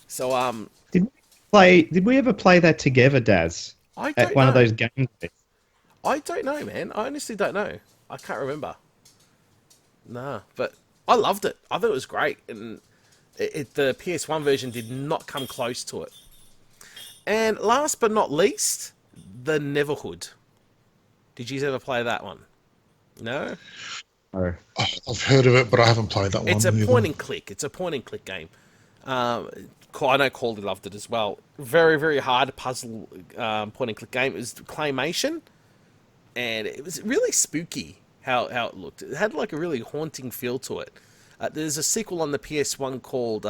So Did we ever play that together, Daz? I don't at one know. of those games? I don't know, man. I honestly don't know. I can't remember. Nah, but I loved it. I thought it was great, and the PS1 version did not come close to it. And last but not least, the Neverhood. Did you ever play that one? No? Oh. I've heard of it, but I haven't played that one. It's a either. point and click. It's a point and click game. I know Caldy loved it as well. Very, very hard puzzle point and click game. It was claymation, and it was really spooky how it looked. It had like a really haunting feel to it. There's a sequel on the PS1 called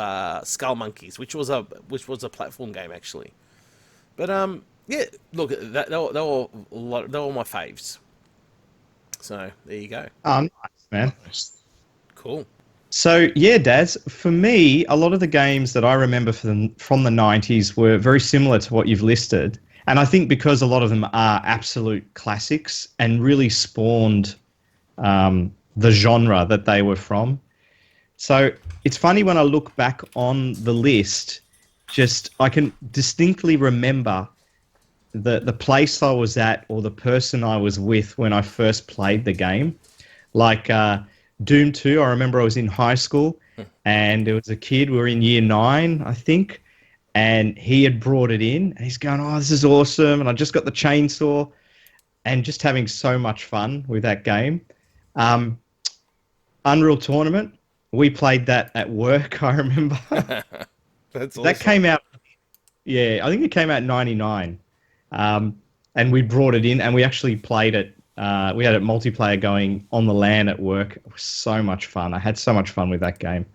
Skull Monkeys, which was a platform game actually. But yeah, look, they were my faves. So there you go. Nice, man. Cool. So yeah, Daz, for me, a lot of the games that I remember from the 90s were very similar to what you've listed. And I think because a lot of them are absolute classics and really spawned the genre that they were from. So it's funny when I look back on the list, I can distinctly remember the place I was at or the person I was with when I first played the game. Like Doom 2, I remember I was in high school and there was a kid, we were in year 9, I think, and he had brought it in and he's going, oh, this is awesome. And I just got the chainsaw and just having so much fun with that game. Unreal Tournament, we played that at work, I remember. That's awesome. That came out, yeah, I think it came out in 99. And we brought it in and we actually played it. We had a multiplayer going on the LAN at work. It was so much fun. I had so much fun with that game.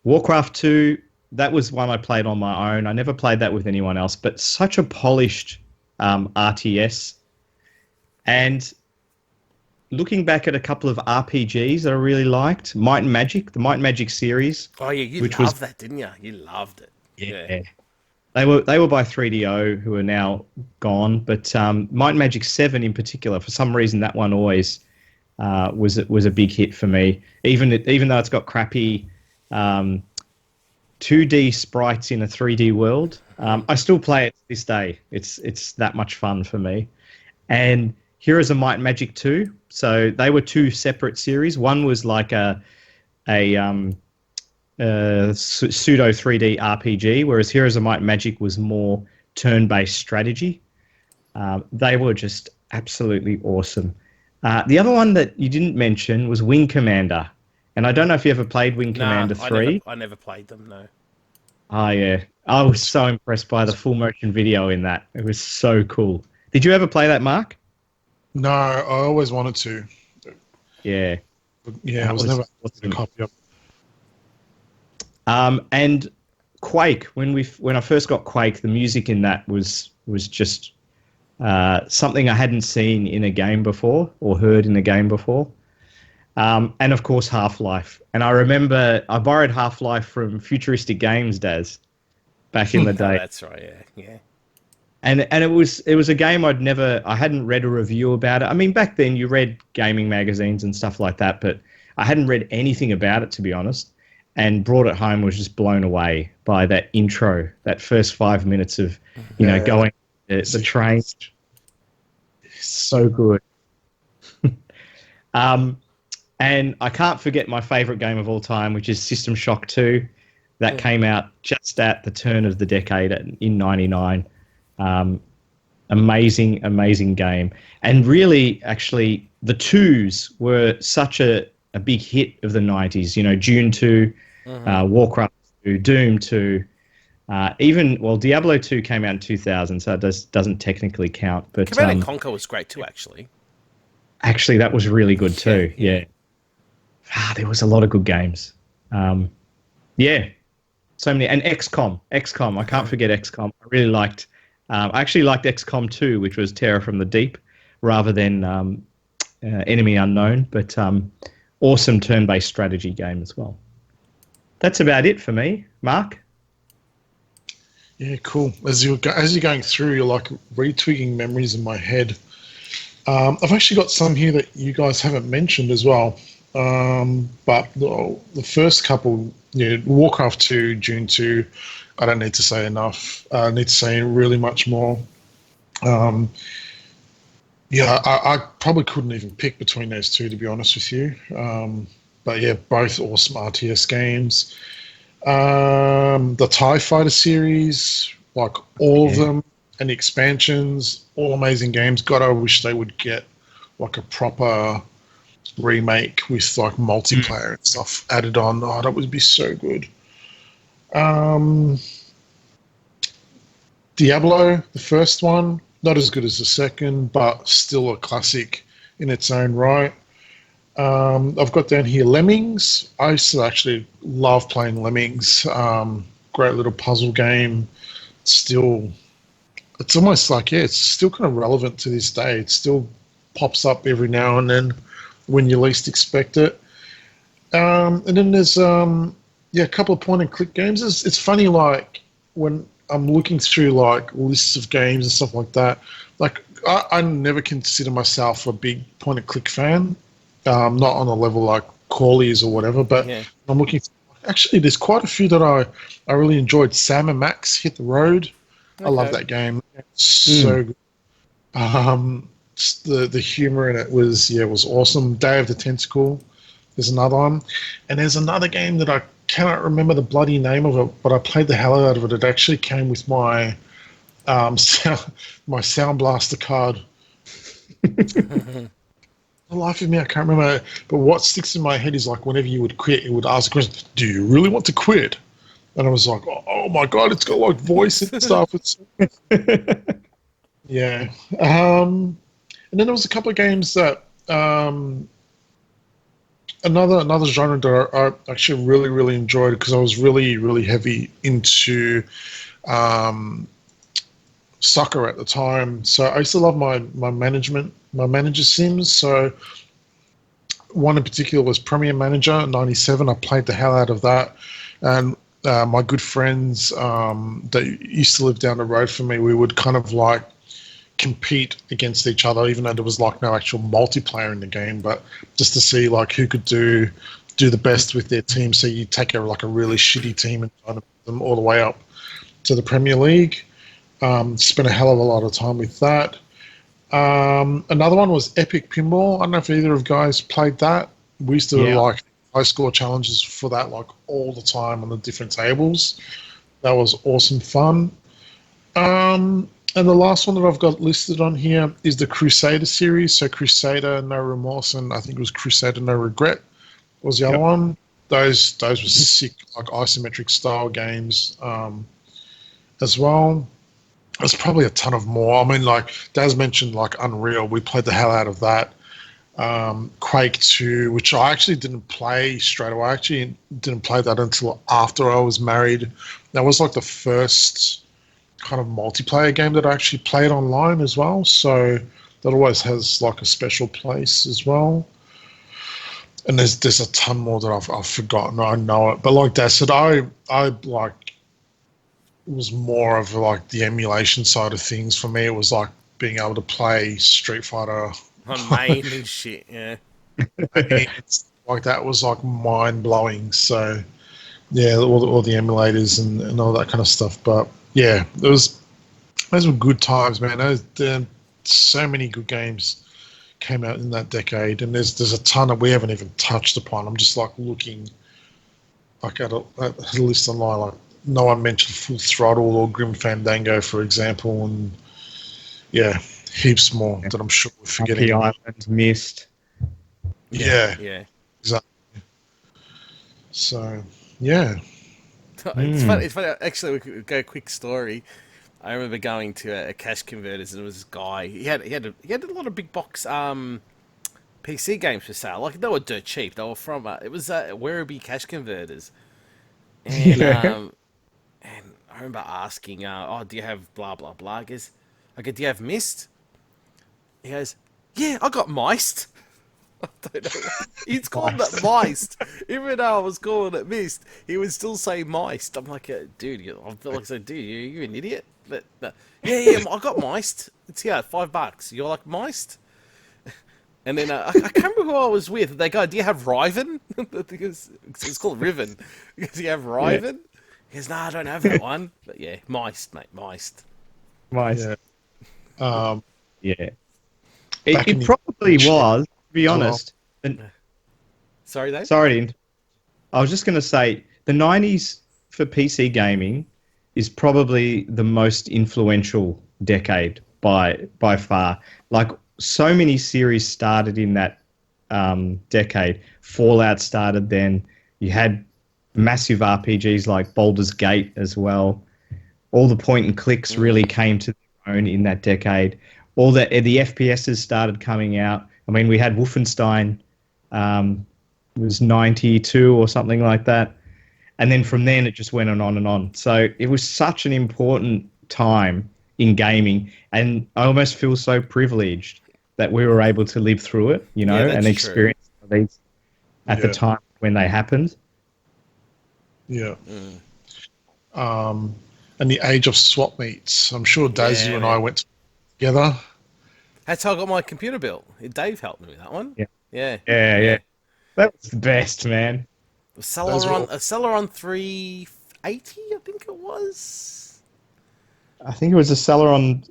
Warcraft 2, that was one I played on my own. I never played that with anyone else, but such a polished RTS. And looking back at a couple of RPGs that I really liked, Might and Magic, the Might and Magic series. Oh yeah, you loved that, didn't you? You loved it. Yeah. They were by 3DO, who are now gone. But Might and Magic 7 in particular, for some reason, that one always was a big hit for me. Even though it's got crappy 2D sprites in a 3D world, I still play it to this day. It's that much fun for me. And Heroes of Might and Magic 2. So they were two separate series. One was like a pseudo 3D RPG, whereas Heroes of Might and Magic was more turn-based strategy. They were just absolutely awesome. The other one that you didn't mention was Wing Commander. And I don't know if you ever played Wing Commander 3. I never played them, no. Oh, yeah. I was so impressed by the full motion video in that. It was so cool. Did you ever play that, Mark? No, I always wanted to. Yeah. Yeah, I was never awesome. a copy of. And Quake, when I first got Quake, the music in that was just something I hadn't seen in a game before or heard in a game before. And of course, Half-Life. And I remember I borrowed Half-Life from Futuristic Games, Daz, back in the day. Oh, that's right, yeah. And it was a game I hadn't read a review about it. I mean, back then you read gaming magazines and stuff like that, but I hadn't read anything about it, to be honest. And brought it home, was just blown away by that intro, that first 5 minutes of, going the train. So good. And I can't forget my favorite game of all time, which is System Shock 2. That came out just at the turn of the decade in 99. Amazing game. And really, actually, the twos were such a big hit of the 90s. Dune 2, Warcraft 2, Doom 2. Diablo 2 came out in 2000, so it doesn't technically count. But Command & Conquer was great too, actually. Actually, that was really good too, yeah. There was a lot of good games. So many. And XCOM, I can't forget XCOM. I really liked... I actually liked XCOM 2, which was Terror from the Deep, rather than Enemy Unknown, but awesome turn-based strategy game as well. That's about it for me. Mark? Yeah, cool. As you're going through, you're like retwigging memories in my head. I've actually got some here that you guys haven't mentioned as well. But the first couple, Warcraft 2, Dune 2, I don't need to say enough. I need to say really much more. I probably couldn't even pick between those two, to be honest with you. But yeah, both awesome RTS games. The TIE Fighter series, like all of them, and the expansions, all amazing games. God, I wish they would get like a proper remake with like multiplayer and stuff added on. Oh, that would be so good. Diablo, the first one, not as good as the second, but still a classic in its own right. I've got down here Lemmings. I used to actually love playing Lemmings. Great little puzzle game. It's almost like, it's still kind of relevant to this day. It still pops up every now and then when you least expect it. And then there's a couple of point-and-click games. It's funny, like, when I'm looking through, like, lists of games and stuff like that, like, I never consider myself a big point-and-click fan. Not on a level like Corley's or whatever, but I'm looking. Actually, there's quite a few that I really enjoyed. Sam and Max Hit the Road. Okay. I love that game. It's so good. The humor in it was awesome. Day of the Tentacle. There's another one, and there's another game that I cannot remember the bloody name of it, but I played the hell out of it. It actually came with my my Sound Blaster card. The life of me, I can't remember. But what sticks in my head is like whenever you would quit, it would ask the question, "Do you really want to quit?" And I was like, "Oh my god, it's got like voice and stuff." It's yeah. And then there was a couple of games that another genre that I actually really enjoyed because I was really heavy into soccer at the time. So I used to love my manager sims. So one in particular was Premier Manager 97. I played the hell out of that. And my good friends that used to live down the road from me, we would kind of like compete against each other, even though there was like no actual multiplayer in the game, but just to see like who could do the best with their team. So you take a really shitty team and try to put them all the way up to the Premier League. Spent a hell of a lot of time with that. Another one was Epic Pinball. I don't know if either of you guys played that. We used to like high score challenges for that like all the time on the different tables. That was awesome fun. And the last one that I've got listed on here is the Crusader series. So Crusader No Remorse, and I think it was Crusader No Regret was the other one. Those were sick, like isometric style games as well. There's probably a ton of more. I mean, like Daz mentioned, like Unreal. We played the hell out of that. Quake 2, which I actually didn't play straight away. I actually didn't play that until after I was married. That was like the first kind of multiplayer game that I actually played online as well. So that always has like a special place as well. And there's a ton more that I've forgotten. I know it, but like Daz said, I like it was more of like the emulation side of things for me. It was like being able to play Street Fighter On main and shit, yeah. Like that was like mind blowing. So yeah, all the emulators and all that kind of stuff. But yeah, those were good times, man. So many good games came out in that decade, and there's a ton that we haven't even touched upon. I'm just like looking like at a list online. Like no one mentioned Full Throttle or Grim Fandango, for example, and yeah, heaps more that I'm sure we're forgetting. Monkey Island, Mist. Yeah, exactly. So yeah. It's funny. Actually, we could go quick story. I remember going to a cash converters, and there was this guy. He had a lot of big box PC games for sale. Like they were dirt cheap. They were from it was Werribee cash converters, and and I remember asking, "Oh, do you have blah blah blah?" He goes, "I go, do you have Mist?" He goes, "Yeah, I got Mist." I don't know. He's called that Mist. Even though I was calling it Mist, he would still say Mist. I'm like, dude, I feel like saying, dude, you an idiot? But yeah, I got Mist. It's here, $5. You're like Mist? And then I can't remember who I was with. They go, do you have Riven? Because it's called Riven. Do you have Riven? He goes, no, I don't have that one. But yeah, Mist, mate, Mist. Mist. Yeah. Yeah. It probably was, to be honest. Sorry, Dave? Sorry. I was just going to say, the 90s for PC gaming is probably the most influential decade by far. Like, so many series started in that decade. Fallout started then. You had massive RPGs like Baldur's Gate as well. All the point and clicks really came to their own in that decade. All the FPSs started coming out. I mean, we had Wolfenstein, it was 92 or something like that. And then from then, it just went on and on. So it was such an important time in gaming. And I almost feel so privileged that we were able to live through it, you know, and experience these at the time when they happened. Yeah. And the age of swap meets. I'm sure Daz, you and I went together. That's how I got my computer built. Dave helped me with that one. Yeah. That was the best, man. A Celeron 380, I think it was. I think it was a Celeron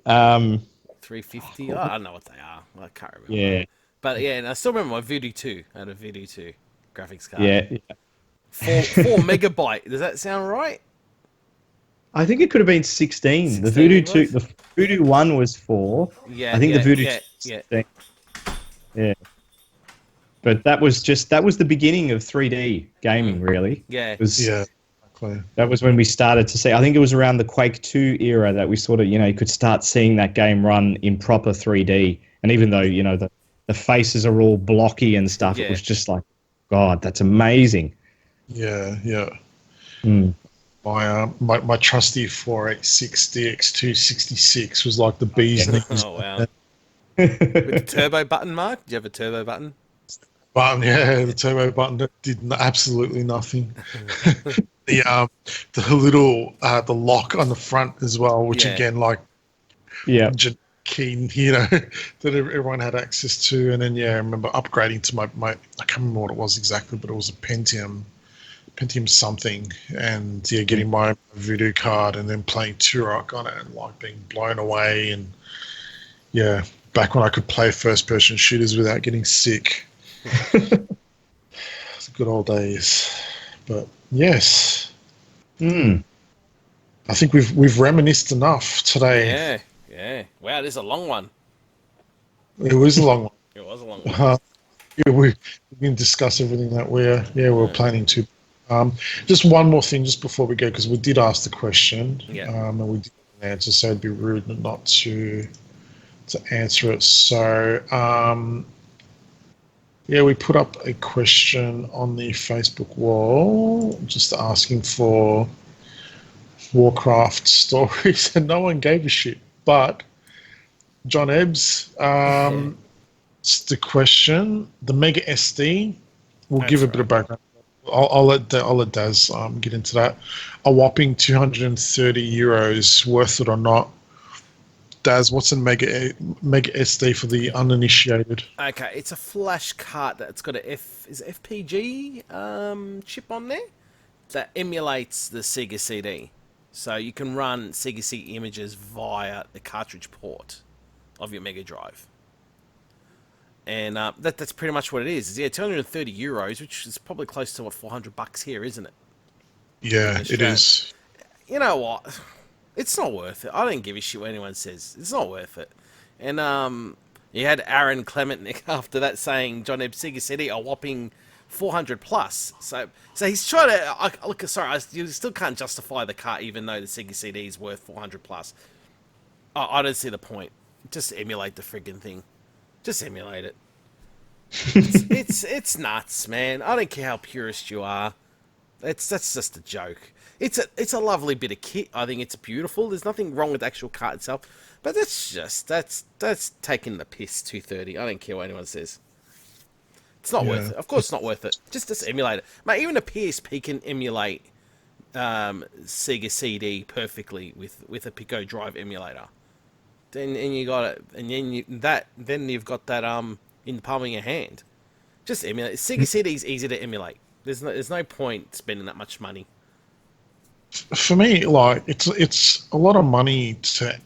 350. I don't know what they are. I can't remember. Yeah. But yeah, and I still remember my Voodoo 2. I had a Voodoo 2 graphics card. Yeah. 4 megabyte. Does that sound right? I think it could have been 16. The Voodoo 2, the Voodoo 1 was 4. Yeah. I think the Voodoo 2 was 16. Yeah. But that was the beginning of 3D gaming, really. Yeah. Exactly. That was when we started to see. I think it was around the Quake 2 era that we sort of, you could start seeing that game run in proper 3D. And even though, the faces are all blocky and stuff, it was just like, God, that's amazing. Yeah. Mm. My trusty 486 DX266 was like the bee's knees. Oh, wow. With the turbo button, Mark? Do you have a turbo button? Button, yeah, the turbo button that did absolutely nothing. The little the lock on the front as well, which again, like, key, that everyone had access to. And then I remember upgrading to my I can't remember what it was exactly, but it was a Pentium something, and getting my Voodoo card and then playing Turok on it and like being blown away, and back when I could play first-person shooters without getting sick. It's the good old days. But yes, I think we've reminisced enough today. Yeah. Wow, this is a long one. It was a long one. It was a long one. Yeah, we can discuss everything that we're planning to. Just one more thing, just before we go, because we did ask the question, and we did answer, so it'd be rude not to answer it. So, we put up a question on the Facebook wall, just asking for Warcraft stories, and no one gave a shit. But John Ebbs, it's the question. The Mega SD. We'll give a bit of background. I'll let Daz get into that. A whopping €230, worth it or not? Daz, what's in Mega SD for the uninitiated? Okay, it's a flash card that's got a FPG chip on there that emulates the Sega CD. So you can run Sega CD images via the cartridge port of your Mega Drive. And that's pretty much what it is. Yeah, €230, which is probably close to $400 here, isn't it? Yeah, it is. You know what? It's not worth it. I don't give a shit what anyone says. It's not worth it. And you had Aaron Clementnick after that saying John Ebb Sega CD a whopping 400 plus. So he's trying to look. Sorry, you still can't justify the car even though the Sega CD is worth 400 plus. I don't see the point. Just emulate the friggin' thing. Just emulate it. It's nuts, man. I don't care how purist you are. That's just a joke. It's a lovely bit of kit. I think it's beautiful. There's nothing wrong with the actual cart itself, but that's taking the piss. 230. I don't care what anyone says. It's not worth it. Of course, it's not worth it. Just emulate it, mate. Even a PSP can emulate Sega CD perfectly with a Pico Drive emulator. And you got it, and then you've got that in the palm of your hand. Just emulate. Sega CD is easy to emulate. There's no point spending that much money. For me, like it's a lot of money to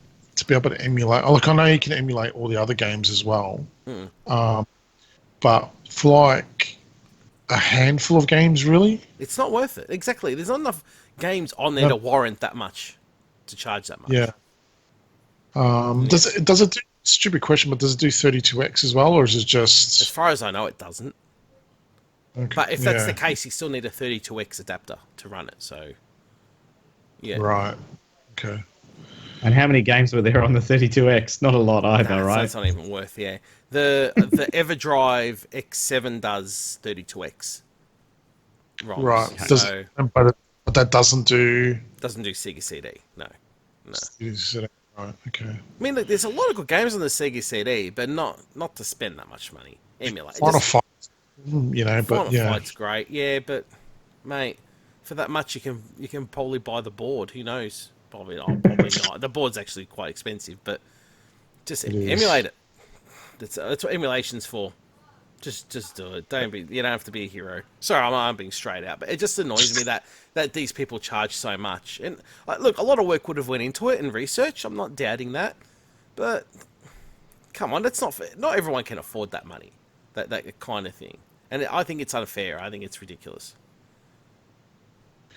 be able to emulate. Like I know you can emulate all the other games as well, but for like a handful of games, really, it's not worth it. Exactly. There's not enough games on there to warrant that much, to charge that much. Yeah. Does it do, stupid question, but does it do 32x as well, or is it just? As far as I know, it doesn't. Okay. But if that's the case, you still need a 32x adapter to run it. So, yeah. Right. Okay. And how many games were there on the 32x? Not a lot either, right? That's not even worth. Yeah. The EverDrive X7 does 32x. Right. But that doesn't do Sega CD. No. Right, okay. I mean, look, there's a lot of good games on the Sega CD, but not to spend that much money. Emulate. Final Fight, but Final Fight's great, yeah, but mate, for that much you can probably buy the board. Who knows? Probably not. The board's actually quite expensive, but just emulate it. That's what emulation's for. Just do it. You don't have to be a hero. Sorry, I'm being straight out, but it just annoys me that these people charge so much. And look, a lot of work would have went into it and research. I'm not doubting that, but come on, that's not fair. Not everyone can afford that money, that kind of thing. And I think it's unfair. I think it's ridiculous.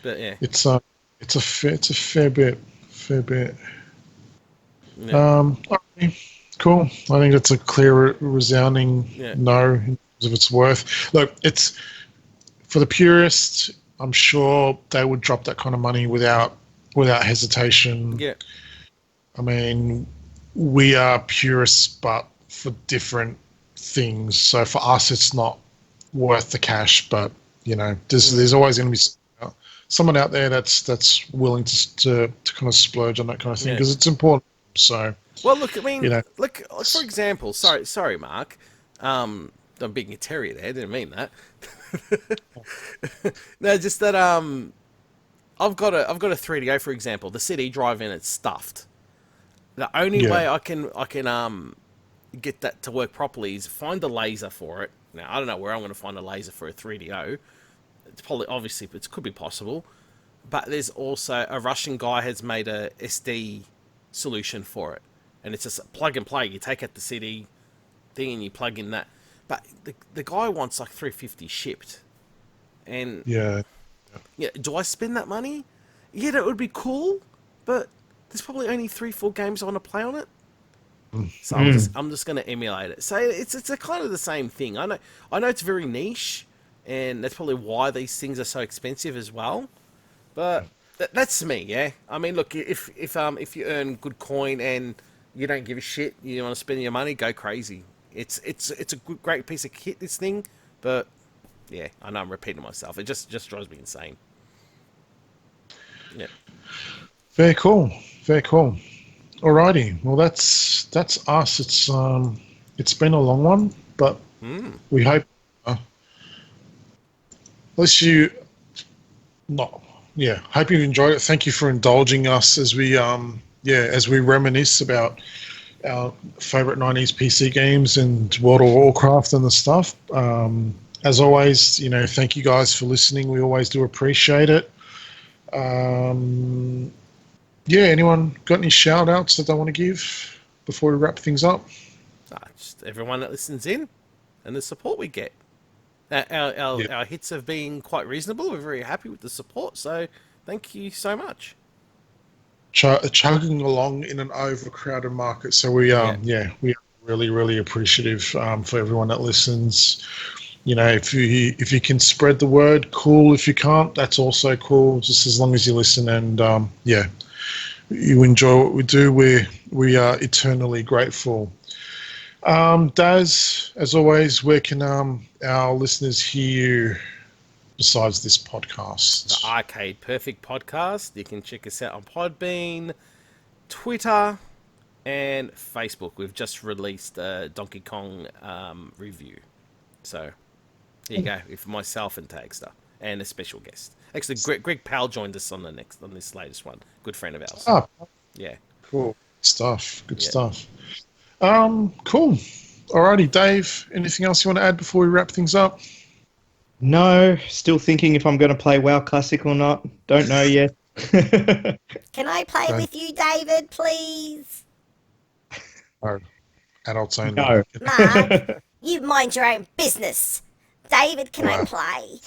But yeah, it's a fair bit. Yeah. Okay. Cool. I think it's a clear, resounding no in terms of its worth. Look, it's for the purist. I'm sure they would drop that kind of money without hesitation. Yeah. I mean, we are purists, but for different things. So for us, it's not worth the cash. But there's always going to be someone out there that's willing to kind of splurge on that kind of thing because it's important. So. Well, look, I mean, look, for example, sorry, Mark. I'm being a terrier there. I didn't mean that. No, just that I've got a 3DO, for example. The CD drive in it's stuffed. The only way I can get that to work properly is find a laser for it. Now, I don't know where I'm going to find a laser for a 3DO. It's probably, obviously, it could be possible. But there's also a Russian guy has made a SD solution for it. and it's just plug and play. You take out the CD thing and you plug in that. But the guy wants like $350 shipped, and Yeah. do I spend that money? Yeah, that would be cool, but there's probably only 3-4 games I want to play on it. So I'm just going to emulate it. So it's a kind of the same thing. I know it's very niche, and that's probably why these things are so expensive as well. But that's me, yeah. I mean, look, if you earn good coin and you don't give a shit, you want to spend your money, go crazy. It's a great piece of kit, this thing, but yeah, I know I'm repeating myself. It just drives me insane. Yeah. Very cool. Very cool. Alrighty. Well, that's us. It's been a long one, but we hope hope you've enjoyed it. Thank you for indulging us as we reminisce about our favorite 90s PC games and World of Warcraft and the stuff. As always, thank you guys for listening. We always do appreciate it. Anyone got any shout outs that they want to give before we wrap things up? Just everyone that listens in and the support we get. Our hits have been quite reasonable. We're very happy with the support, so thank you so much. Chugging along in an overcrowded market, so we are really, really appreciative for everyone that listens. If you can spread the word, cool. If you can't, that's also cool. Just as long as you listen and you enjoy what we do, we are eternally grateful. Daz, as always, where can our listeners hear you besides this podcast? The Arcade Perfect podcast. You can check us out on Podbean, Twitter, and Facebook. We've just released a Donkey Kong review. So there you go, with myself and Tagster and a special guest. Actually, Greg Powell joined us on this latest one. Good friend of ours. Oh, yeah, cool stuff. Good stuff. Cool. Alrighty, Dave. Anything else you want to add before we wrap things up? No, still thinking if I'm going to play WoW Classic or not. Don't know yet. Can I play with you, David, please? No. Adults only. No. Mark, you mind your own business. David, can I play?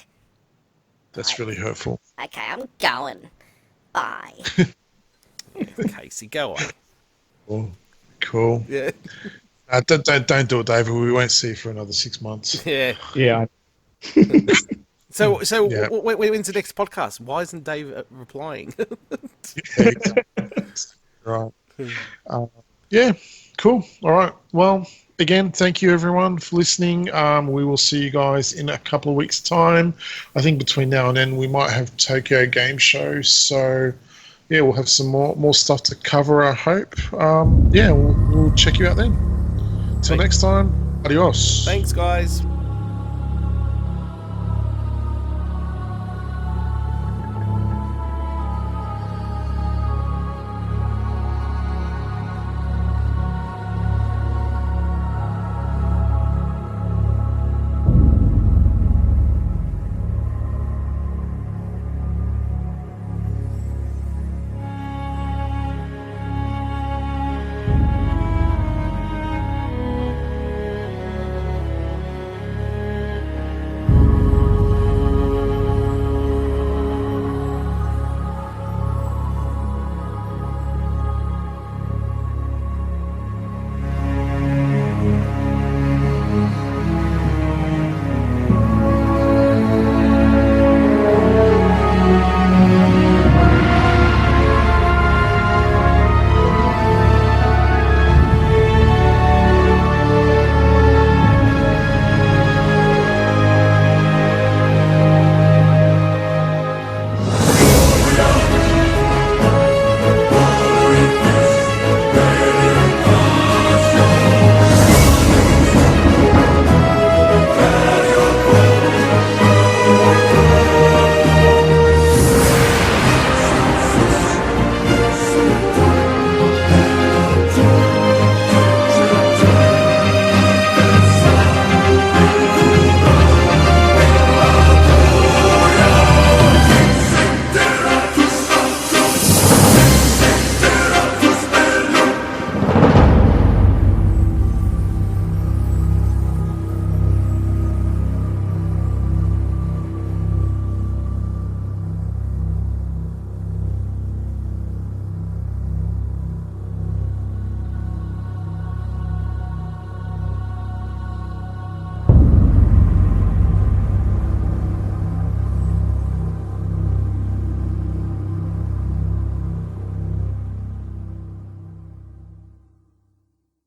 That's really hurtful. Okay, I'm going. Bye. Casey, go on. Cool. Yeah. Don't do it, David. We won't see you for another 6 months. Yeah. Yeah. So Yeah. when's the next podcast? Why isn't Dave replying? Right. Cool. All right. Well, again, thank you everyone for listening. We will see you guys in a couple of weeks' time. I think between now and then we might have Tokyo Game Show. So, we'll have some more stuff to cover, I hope. We'll check you out then. Till next time, adios. Thanks, guys.